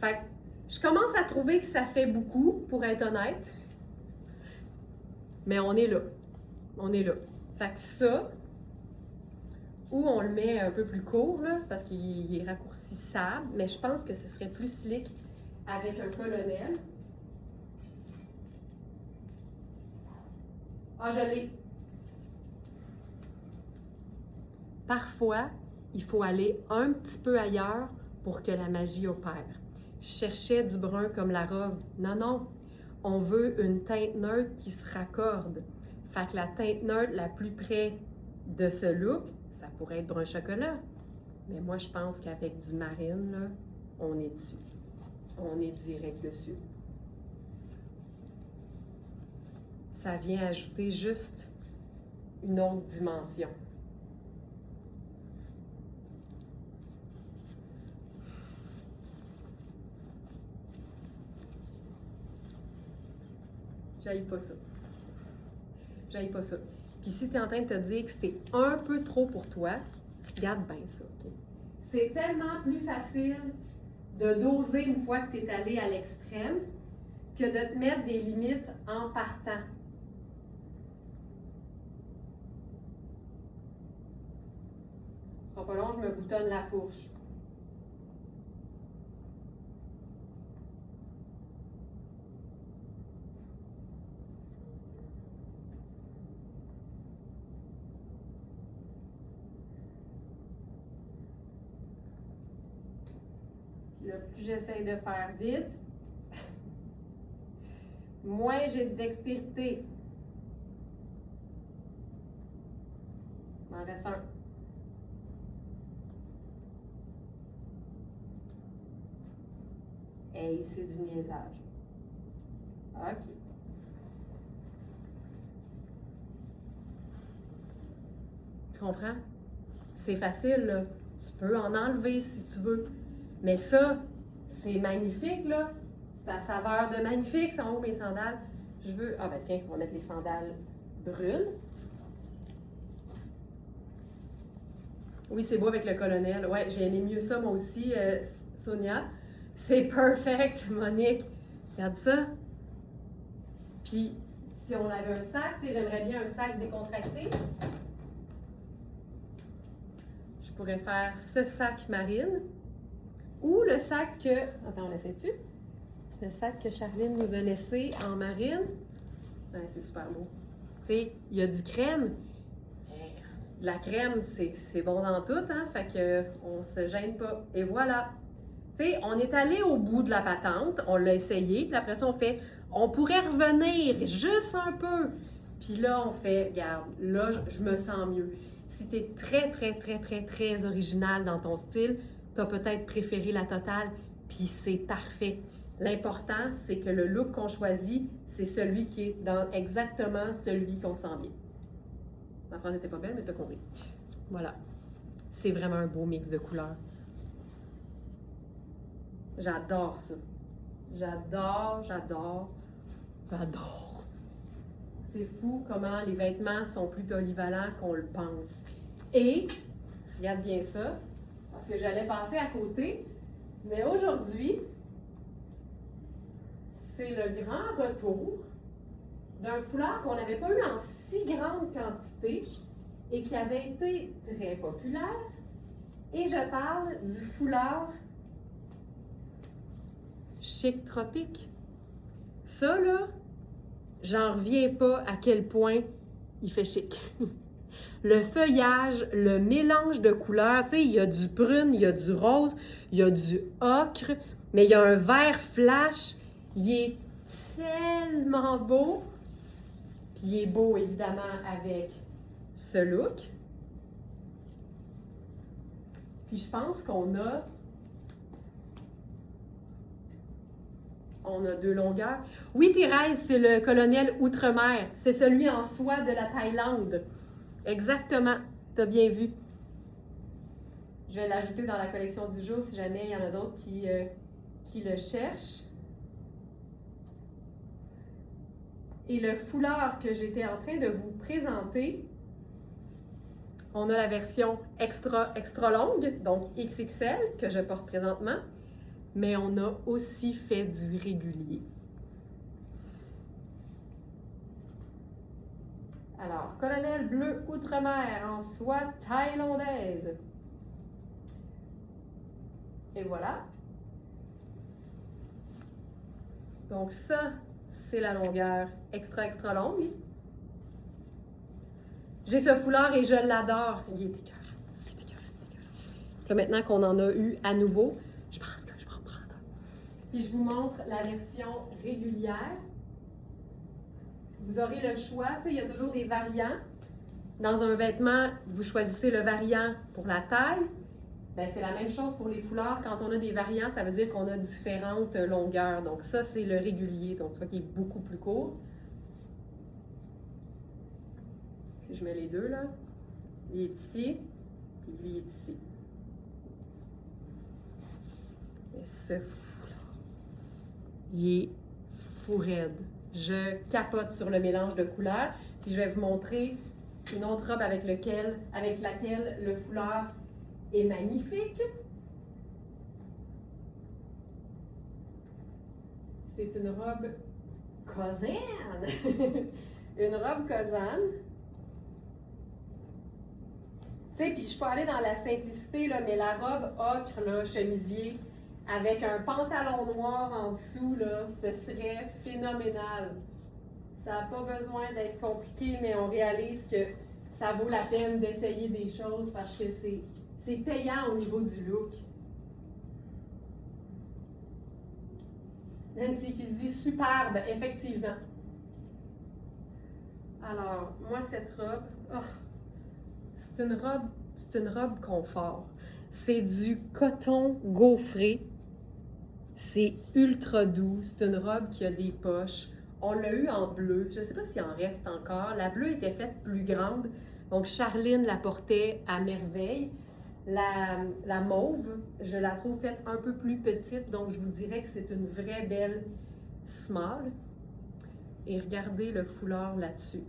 Fait que je commence à trouver que ça fait beaucoup, pour être honnête. Mais on est là. On est là. Fait que ça, ou on le met un peu plus court, là, parce qu'il est raccourcissable, mais je pense que ce serait plus slick avec un colonel. Ah, je l'ai. Parfois, il faut aller un petit peu ailleurs pour que la magie opère. Je cherchais du brun comme la robe. Non, non. On veut une teinte neutre qui se raccorde. Fait que la teinte neutre la plus près de ce look, ça pourrait être brun chocolat. Mais moi, je pense qu'avec du marine, là, on est dessus. On est direct dessus. Ça vient ajouter juste une autre dimension. J'haïs pas ça. J'haïs pas ça. Puis si tu es en train de te dire que c'était un peu trop pour toi, regarde bien ça, OK? C'est tellement plus facile de doser une fois que tu es allé à l'extrême que de te mettre des limites en partant. Ce sera pas long, je me boutonne la fourche. Là, plus j'essaie de faire vite, moins j'ai de dextérité. Il m'en reste un. Hey, c'est du niaisage. OK. Tu comprends? C'est facile, là. Tu peux en enlever si tu veux. Mais ça, c'est magnifique, là. C'est à saveur de magnifique, c'est en haut mes sandales. Je veux... Ah ben tiens, on va mettre les sandales brunes. Oui, c'est beau avec le colonel. Ouais, j'ai aimé mieux ça, moi aussi, Sonia. C'est perfect, Monique. Regarde ça. Puis, si on avait un sac, tu sais, j'aimerais bien un sac décontracté. Je pourrais faire ce sac marine ou le sac que... Attends, on essaie-tu? Le sac que Charline nous a laissé en marine. Ouais, c'est super beau. Tu sais, il y a du crème. La crème, c'est bon dans tout, hein? Fait que on se gêne pas. Et voilà. Tu sais, on est allé au bout de la patente, on l'a essayé, puis après ça, on fait, on pourrait revenir juste un peu. Puis là, on fait, regarde, là, je me sens mieux. Si tu es très, très, très, très, très original dans ton style, tu as peut-être préféré la totale, puis c'est parfait. L'important, c'est que le look qu'on choisit, c'est celui qui est dans exactement celui qu'on sent bien. Ma phrase n'était pas belle, mais t'as compris. Voilà. C'est vraiment un beau mix de couleurs. J'adore ça. J'adore, j'adore, j'adore. C'est fou comment les vêtements sont plus polyvalents qu'on le pense. Et, regarde bien ça, parce que j'allais passer à côté, mais aujourd'hui, c'est le grand retour d'un foulard qu'on n'avait pas eu en si grande quantité et qui avait été très populaire. Et je parle du foulard chic tropique. Ça, là, j'en reviens pas à quel point il fait chic. Le feuillage, le mélange de couleurs, tu sais, il y a du brune, il y a du rose, il y a du ocre, mais il y a un vert flash. Il est tellement beau. Puis il est beau, évidemment, avec ce look. Puis je pense qu'on a... On a 2 longueurs. Oui, Thérèse, c'est le colonel Outre-mer. C'est celui en soie de la Thaïlande. Exactement. Tu as bien vu. Je vais l'ajouter dans la collection du jour si jamais il y en a d'autres qui le cherchent. Et le foulard que j'étais en train de vous présenter, on a la version extra longue, donc XXL, que je porte présentement, mais on a aussi fait du régulier. Alors, colonel bleu Outre-mer en soie thaïlandaise. Et voilà. Donc ça, c'est la longueur extra longue. J'ai ce foulard et je l'adore. Il est écœurant. Il est écœurant. Là, maintenant qu'on en a eu à nouveau, je pense que je vais en prendre un. Puis je vous montre la version régulière. Vous aurez le choix. Tu sais, il y a toujours des variants. Dans un vêtement, vous choisissez le variant pour la taille. Bien, c'est la même chose pour les foulards. Quand on a des variants, ça veut dire qu'on a différentes longueurs. Donc ça, c'est le régulier. Donc tu vois qu'il est beaucoup plus court. Si je mets les deux, là, lui est ici, puis lui est ici. Et ce foulard, il est fou raide. Je capote sur le mélange de couleurs. Puis je vais vous montrer une autre robe avec laquelle le foulard est magnifique. C'est une robe Kozan. Une robe Kozan. Tu sais, puis je peux aller dans la simplicité, là, mais la robe ocre, là, chemisier, avec un pantalon noir en dessous, là, ce serait phénoménal. Ça n'a pas besoin d'être compliqué, mais on réalise que ça vaut la peine d'essayer des choses parce que c'est payant au niveau du look. Nancy qui dit superbe, effectivement. Alors, moi, cette robe, c'est une robe confort. C'est du coton gaufré. C'est ultra doux. C'est une robe qui a des poches. On l'a eu en bleu. Je ne sais pas s'il en reste encore. La bleue était faite plus grande. Donc, Charline la portait à merveille. La mauve, je la trouve faite un peu plus petite. Donc, je vous dirais que c'est une vraie belle small. Et regardez le foulard là-dessus.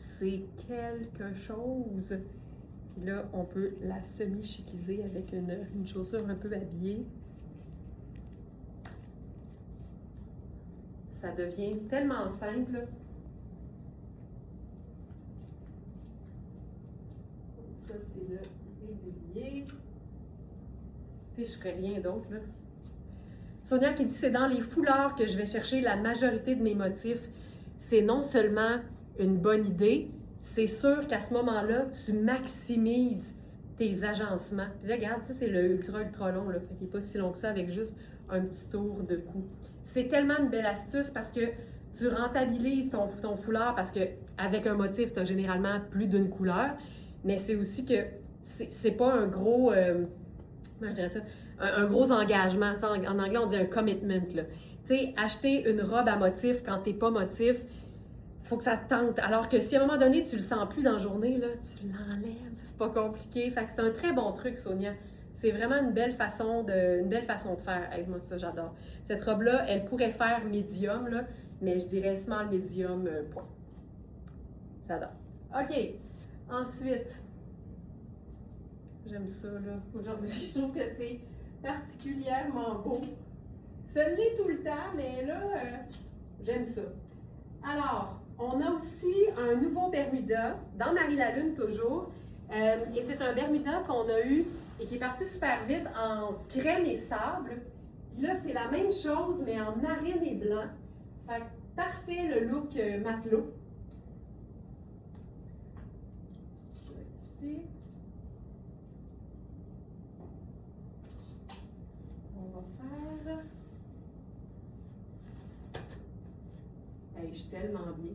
C'est quelque chose. Puis là, on peut la semi-chiquiser avec une chaussure un peu habillée. Ça devient tellement simple. Ça, c'est le régulier. Tu sais, je ferais rien d'autre, là. Sonia qui dit, c'est dans les foulards que je vais chercher la majorité de mes motifs. C'est non seulement une bonne idée, c'est sûr qu'à ce moment-là, tu maximises tes agencements. Puis là, regarde, ça, c'est le ultra long, là. Il n'est pas si long que ça avec juste un petit tour de cou. C'est tellement une belle astuce parce que tu rentabilises ton foulard parce qu'avec un motif, tu as généralement plus d'une couleur, mais c'est aussi que c'est pas un gros, comment je dirais ça, un gros engagement. En anglais, on dit un commitment. Tu sais, acheter une robe à motif quand t'es pas motif, faut que ça te tente. Alors que si à un moment donné, tu le sens plus dans la journée, là, tu l'enlèves. C'est pas compliqué. Fait que c'est un très bon truc, Sonia. C'est vraiment une belle façon de faire. Hey, moi, ça, j'adore. Cette robe-là, elle pourrait faire médium, là, mais je dirais small, médium, point. J'adore. OK. Ensuite, j'aime ça, là. Aujourd'hui, je trouve que c'est particulièrement beau. Ça l'est tout le temps, mais là, j'aime ça. Alors, on a aussi un nouveau Bermuda, dans Marie-la-Lune toujours. Et c'est un Bermuda qu'on a eu et qui est parti super vite en crème et sable. Puis là, c'est la même chose, mais en marine et blanc. Fait que parfait le look matelot. Ici. On va faire... Hey, je suis tellement bien.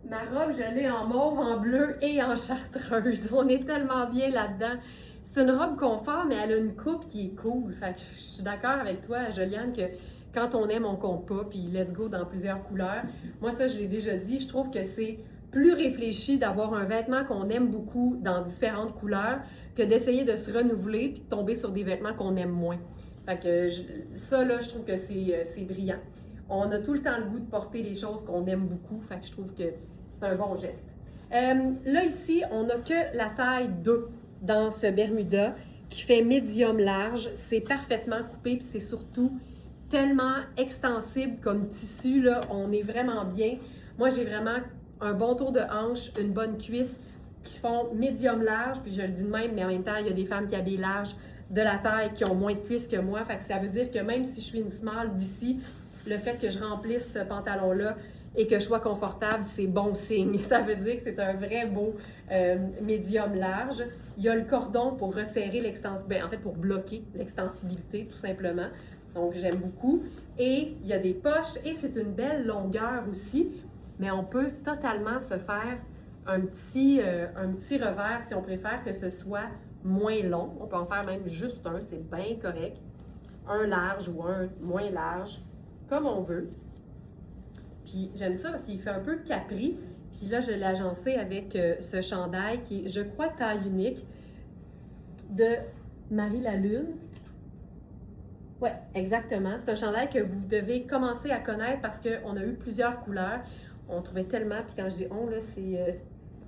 Ma robe, je l'ai en mauve, en bleu et en chartreuse. On est tellement bien là-dedans. C'est une robe confort, mais elle a une coupe qui est cool. Fait que je suis d'accord avec toi, Joliane, que quand on aime, on compte pas, puis let's go dans plusieurs couleurs. Moi, ça, je l'ai déjà dit, je trouve que c'est plus réfléchi d'avoir un vêtement qu'on aime beaucoup dans différentes couleurs que d'essayer de se renouveler puis de tomber sur des vêtements qu'on aime moins. Fait que ça, là, je trouve que c'est brillant. On a tout le temps le goût de porter les choses qu'on aime beaucoup, fait que je trouve que c'est un bon geste. Là, ici, on n'a que la taille 2 dans ce Bermuda qui fait médium large. C'est parfaitement coupé, puis c'est surtout tellement extensible comme tissu, là. On est vraiment bien. Moi, j'ai vraiment un bon tour de hanche, une bonne cuisse qui font médium large, puis je le dis de même, mais en même temps, il y a des femmes qui habillent large de la taille qui ont moins de cuisses que moi. Fait que ça veut dire que même si je suis une small d'ici, le fait que je remplisse ce pantalon-là et que je sois confortable, c'est bon signe. Ça veut dire que c'est un vrai beau médium large. Il y a le cordon pour resserrer l'extensibilité, en fait pour bloquer l'extensibilité tout simplement. Donc j'aime beaucoup. Et il y a des poches et c'est une belle longueur aussi, mais on peut totalement se faire un petit revers si on préfère que ce soit moins long. On peut en faire même juste un, c'est bien correct. Un large ou un moins large, comme on veut. Puis j'aime ça parce qu'il fait un peu capri. Puis là, je l'ai agencé avec ce chandail qui est, je crois, taille unique de Marie-la-Lune. Oui, exactement. C'est un chandail que vous devez commencer à connaître parce qu'on a eu plusieurs couleurs. On trouvait tellement, puis quand je dis on, là, c'est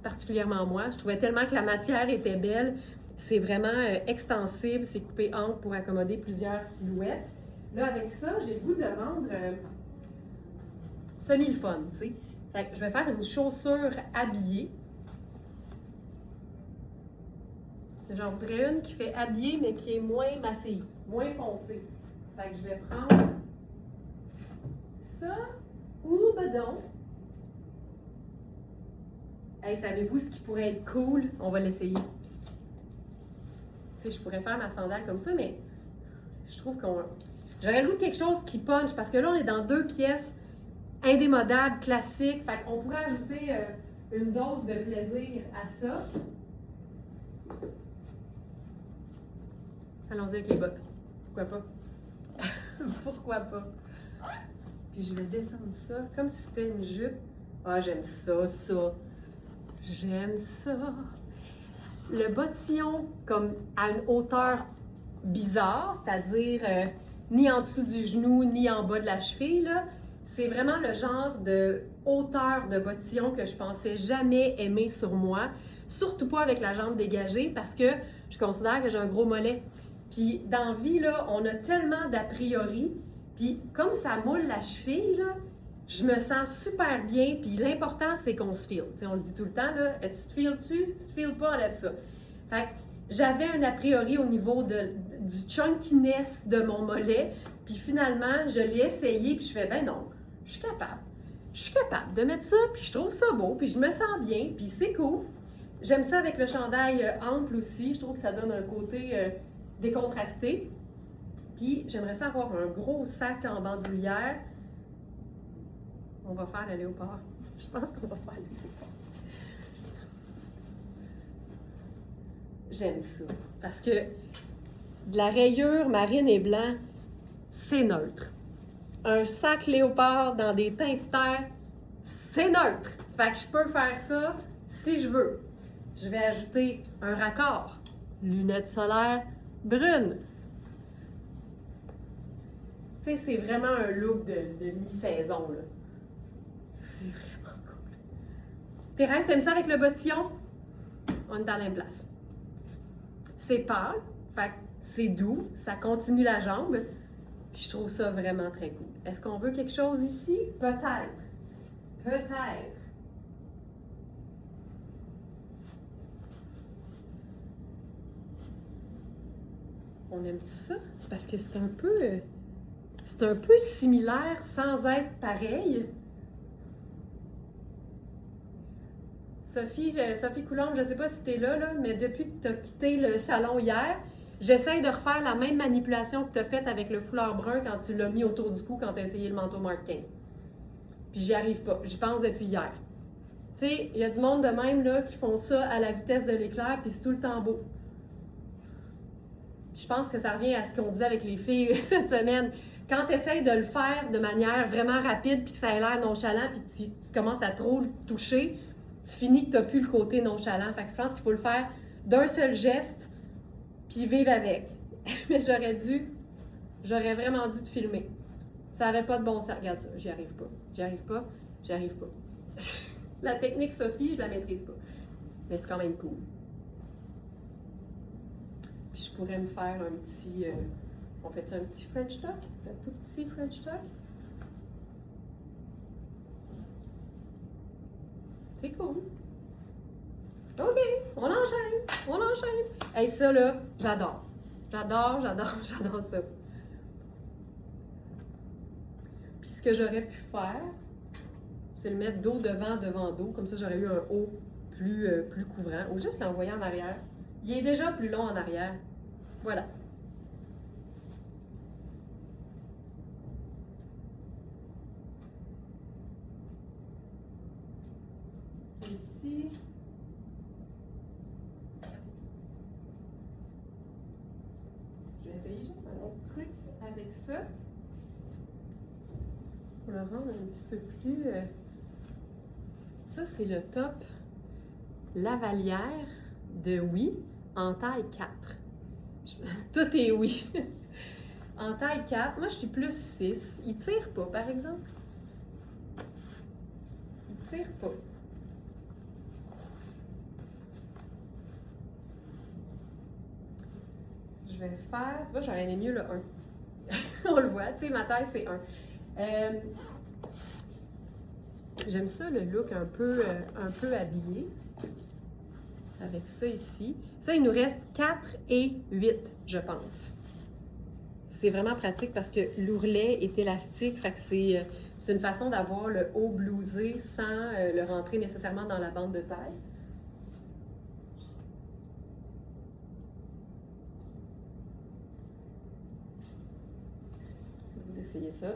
particulièrement moi, je trouvais tellement que la matière était belle. C'est vraiment extensible, c'est coupé ample pour accommoder plusieurs silhouettes. Là, avec ça, j'ai le goût de le rendre semi-le-fun, tu sais. Fait que je vais faire une chaussure habillée. J'en voudrais une qui fait habillée, mais qui est moins massive, moins foncée. Fait que je vais prendre ça ou bedon. Hey, savez-vous ce qui pourrait être cool? On va l'essayer. Tu sais, je pourrais faire ma sandale comme ça, mais je trouve qu'on... J'aurais le goût de quelque chose qui punch, parce que là, on est dans 2 pièces indémodables, classiques. Fait qu'on pourrait ajouter une dose de plaisir à ça. Allons-y avec les bottes. Pourquoi pas? Pourquoi pas? Puis je vais descendre ça comme si c'était une jupe. Ah, j'aime ça, ça. J'aime ça. Le bottillon comme à une hauteur bizarre, c'est-à-dire ni en dessous du genou, ni en bas de la cheville, là, C'est vraiment le genre de hauteur de bottillon que je pensais jamais aimer sur moi, surtout pas avec la jambe dégagée parce que je considère que j'ai un gros mollet. Puis dans la vie, là, on a tellement d'a priori, puis comme ça moule la cheville, là, je me sens super bien, puis l'important, c'est qu'on se file. T'sais, on le dit tout le temps, là, tu te files-tu? Si tu te files pas, enlève ça. Fait que j'avais un a priori au niveau du chunkiness de mon mollet, puis finalement, je l'ai essayé, puis je fais, ben non, je suis capable. Je suis capable de mettre ça, puis je trouve ça beau, puis je me sens bien, puis c'est cool. J'aime ça avec le chandail ample aussi, je trouve que ça donne un côté décontracté. Puis j'aimerais ça avoir un gros sac en bandoulière. On va faire le léopard. Je pense qu'on va faire le léopard. J'aime ça. Parce que de la rayure marine et blanc, c'est neutre. Un sac léopard dans des teints de terre, c'est neutre. Fait que je peux faire ça si je veux. Je vais ajouter un raccord. Lunettes solaires brunes. Tu sais, c'est vraiment un look de mi-saison, là. C'est vraiment cool. Thérèse, t'aimes ça avec le bottillon? On est à la même place. C'est pâle, fait que c'est doux, ça continue la jambe. Puis je trouve ça vraiment très cool. Est-ce qu'on veut quelque chose ici? Peut-être. Peut-être. On aime tout ça? C'est parce que c'est un peu similaire sans être pareil. Sophie Coulombe, je ne sais pas si tu es là, mais depuis que tu as quitté le salon hier, j'essaie de refaire la même manipulation que tu as faite avec le foulard brun quand tu l'as mis autour du cou quand tu as essayé le manteau Marc King. Puis j'y arrive pas. J'y pense depuis hier. Tu sais, il y a du monde de même là, qui font ça à la vitesse de l'éclair, puis c'est tout le temps beau. Je pense que ça revient à ce qu'on disait avec les filles cette semaine. Quand tu essaies de le faire de manière vraiment rapide, puis que ça ait l'air nonchalant, puis que tu commences à trop le toucher, tu finis que tu n'as plus le côté nonchalant. Fait que je pense qu'il faut le faire d'un seul geste, puis vivre avec. Mais j'aurais vraiment dû te filmer. Ça n'avait pas de bon sens. Regarde ça, j'y arrive pas. La technique Sophie, je la maîtrise pas. Mais c'est quand même cool. Puis je pourrais me faire un petit... on fait-tu un petit French tuck? Un tout petit French tuck? C'est cool. OK, on enchaîne. Hey, ça là, j'adore. J'adore ça. Puis ce que j'aurais pu faire, c'est le mettre dos devant dos. Comme ça, j'aurais eu un haut plus couvrant. Ou juste l'envoyer en arrière. Il est déjà plus long en arrière. Voilà. Ici. Je vais essayer juste un autre truc avec ça. Pour le rendre un petit peu plus... Ça, c'est le top Lavalière de Oui en taille 4. Tout est oui. En taille 4, moi je suis plus 6. Il tire pas, par exemple. Il tire pas. Je vais faire, tu vois, j'aurais aimé mieux le 1. On le voit, tu sais, ma taille c'est 1. J'aime ça, le look un peu habillé. Avec ça ici. Ça, il nous reste 4 et 8, je pense. C'est vraiment pratique parce que l'ourlet est élastique, fait que c'est une façon d'avoir le haut blousé sans le rentrer nécessairement dans la bande de taille. Je vais vous essayer ça.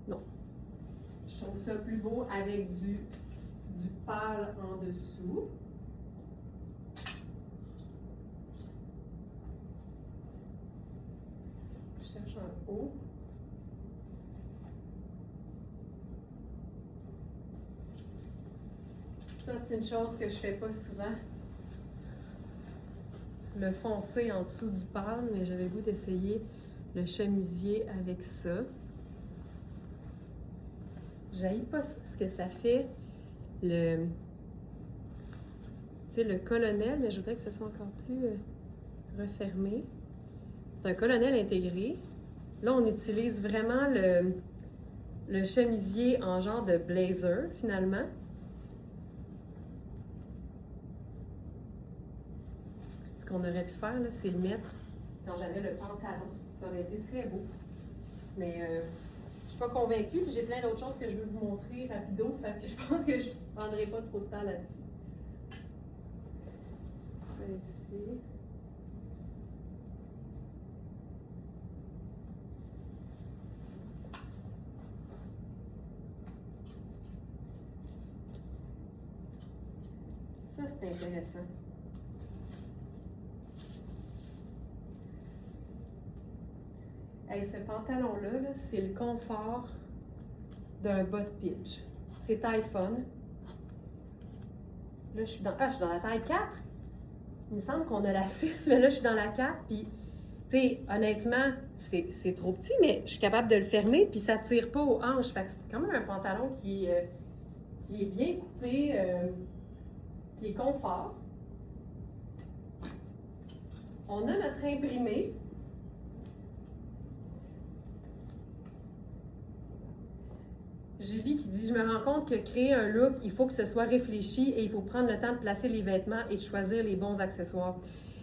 Non. Je trouve ça plus beau avec du pâle en dessous. Je cherche un haut. Ça, c'est une chose que je fais pas souvent. Le foncer en dessous du pâle, mais j'avais le goût d'essayer le chemisier avec ça. J'haïs pas ce que ça fait, le colonel, mais je voudrais que ce soit encore plus refermé. C'est un colonel intégré. Là, on utilise vraiment le chemisier en genre de blazer, finalement. Ce qu'on aurait pu faire, là, c'est le mettre quand j'avais le pantalon. Ça aurait été très beau. Mais je suis pas convaincue, puis j'ai plein d'autres choses que je veux vous montrer rapido, fait que je pense que je ne prendrai pas trop de temps là-dessus. Ici. Ça, c'est intéressant. Hey, ce pantalon-là, -là, c'est le confort d'un bas de pitch. C'est taille fun. Là, je suis dans la taille 4. Il me semble qu'on a la 6, mais là, je suis dans la 4. Puis, tu sais, honnêtement, c'est trop petit, mais je suis capable de le fermer, puis ça ne tire pas aux hanches. Fait que c'est quand même un pantalon qui est bien coupé, qui est confort. On a notre imprimé. Julie qui dit « Je me rends compte que créer un look, il faut que ce soit réfléchi et il faut prendre le temps de placer les vêtements et de choisir les bons accessoires. »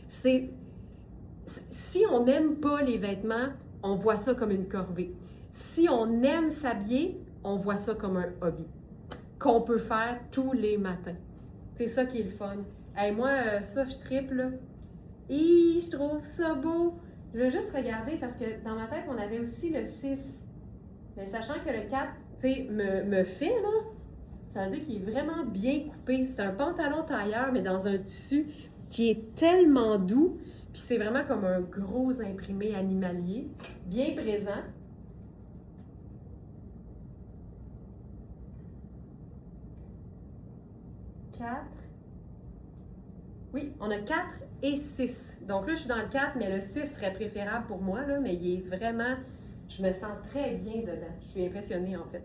Si on n'aime pas les vêtements, on voit ça comme une corvée. Si on aime s'habiller, on voit ça comme un hobby qu'on peut faire tous les matins. C'est ça qui est le fun. Hey, moi, ça, je triple, là. Et je trouve ça beau. Je vais juste regarder parce que dans ma tête, on avait aussi le 6. Mais sachant que le 4, tu sais, me fait, là, ça veut dire qu'il est vraiment bien coupé. C'est un pantalon tailleur, mais dans un tissu qui est tellement doux. Puis c'est vraiment comme un gros imprimé animalier, bien présent. Oui, on a 4 et 6. Donc là, je suis dans le 4, mais le 6 serait préférable pour moi, là, mais il est vraiment... Je me sens très bien dedans. Je suis impressionnée, en fait.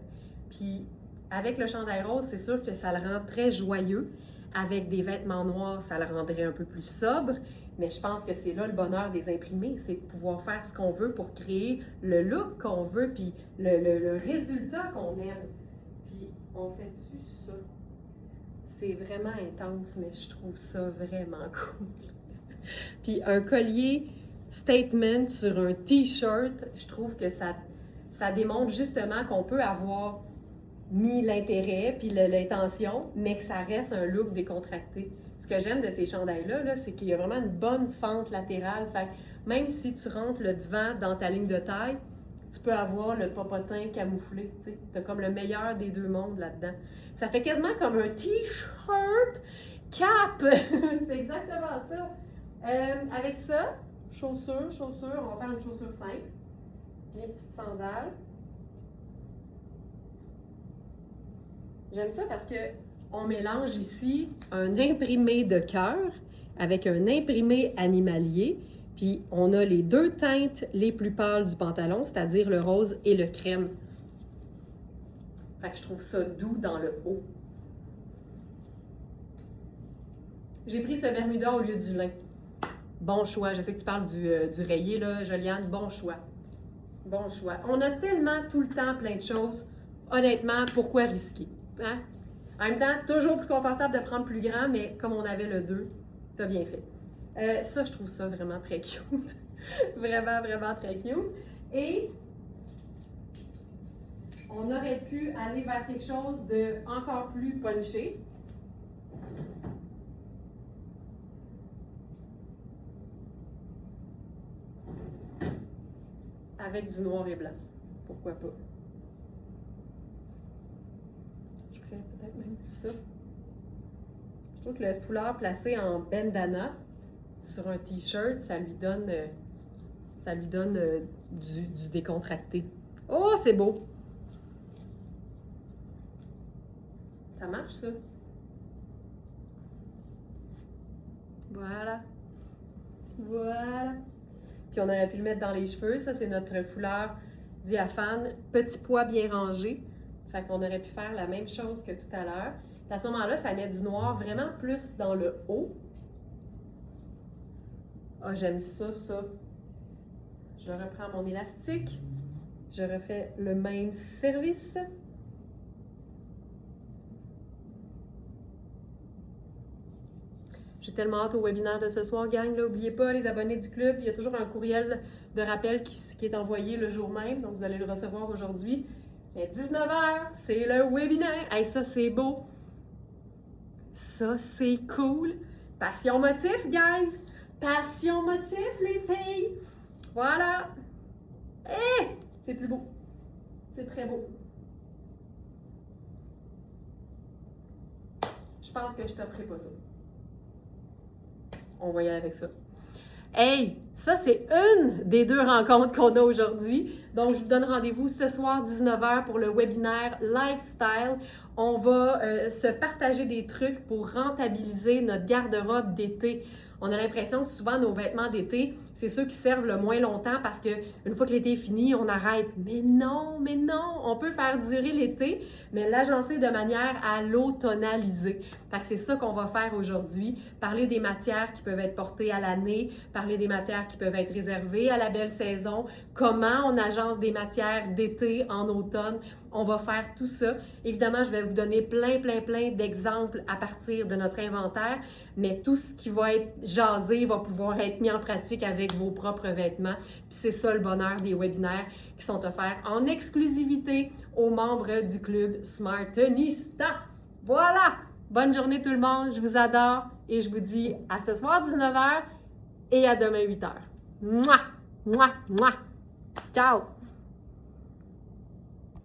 Puis, avec le chandail rose, c'est sûr que ça le rend très joyeux. Avec des vêtements noirs, ça le rendrait un peu plus sobre. Mais je pense que c'est là le bonheur des imprimés, c'est de pouvoir faire ce qu'on veut pour créer le look qu'on veut, puis le résultat qu'on aime. Puis, on fait-tu ça? C'est vraiment intense, mais je trouve ça vraiment cool. Puis, un collier statement sur un t-shirt, je trouve que ça démontre justement qu'on peut avoir mis l'intérêt puis l'intention, mais que ça reste un look décontracté. Ce que j'aime de ces chandails-là, -là, c'est qu'il y a vraiment une bonne fente latérale. Fait que même si tu rentres le devant dans ta ligne de taille, tu peux avoir le popotin camouflé. Tu as comme le meilleur des deux mondes là-dedans. Ça fait quasiment comme un t-shirt cap! C'est exactement ça. Avec ça, chaussures, on va faire une chaussure simple. Mes petites sandales. J'aime ça parce que on mélange ici un imprimé de cœur avec un imprimé animalier. Puis on a les deux teintes les plus pâles du pantalon, c'est-à-dire le rose et le crème. Fait que je trouve ça doux dans le haut. J'ai pris ce Bermuda au lieu du lin. Bon choix. Je sais que tu parles du rayé, là, Joliane. Bon choix. Bon choix. On a tellement tout le temps plein de choses. Honnêtement, pourquoi risquer? Hein? En même temps, toujours plus confortable de prendre plus grand, mais comme on avait le 2, t'as bien fait. Ça, je trouve ça vraiment très cute. Vraiment, vraiment très cute. Et on aurait pu aller vers quelque chose de encore plus punché. Avec du noir et blanc. Pourquoi pas? Je ferais peut-être même ça. Je trouve que le foulard placé en bandana sur un t-shirt, ça lui donne du décontracté. Oh, c'est beau! Ça marche, ça? Voilà. Voilà. Puis on aurait pu le mettre dans les cheveux. Ça, c'est notre foulard diaphane, petit pois bien rangé. Fait qu'on aurait pu faire la même chose que tout à l'heure. À ce moment-là, ça met du noir vraiment plus dans le haut. Ah, j'aime ça, ça. Je reprends mon élastique. Je refais le même service. J'ai tellement hâte au webinaire de ce soir, gang. N'oubliez pas, les abonnés du club, il y a toujours un courriel de rappel qui est envoyé le jour même. Donc, vous allez le recevoir aujourd'hui. Mais 19h, c'est le webinaire. Hey, ça, c'est beau. Ça, c'est cool. Passion motif, guys. Passion motif, les filles. Voilà. Hé! C'est plus beau. C'est très beau. Je pense que je t'offrirai pas ça. On va y aller avec ça. Hey, ça c'est une des 2 rencontres qu'on a aujourd'hui. Donc, je vous donne rendez-vous ce soir 19h pour le webinaire Lifestyle. On va se partager des trucs pour rentabiliser notre garde-robe d'été. On a l'impression que souvent nos vêtements d'été, c'est ceux qui servent le moins longtemps parce qu'une fois que l'été est fini, on arrête. Mais non, on peut faire durer l'été, mais l'agencer de manière à l'automnaliser. Fait que c'est ça qu'on va faire aujourd'hui. Parler des matières qui peuvent être portées à l'année, parler des matières qui peuvent être réservées à la belle saison, comment on agence des matières d'été en automne. On va faire tout ça. Évidemment, je vais vous donner plein d'exemples à partir de notre inventaire, mais tout ce qui va être jasé va pouvoir être mis en pratique avec vos propres vêtements. Puis c'est ça le bonheur des webinaires qui sont offerts en exclusivité aux membres du club Smartenista. Voilà! Bonne journée tout le monde, je vous adore et je vous dis à ce soir 19h et à demain 8h. Mouah! Mouah! Mouah! Ciao!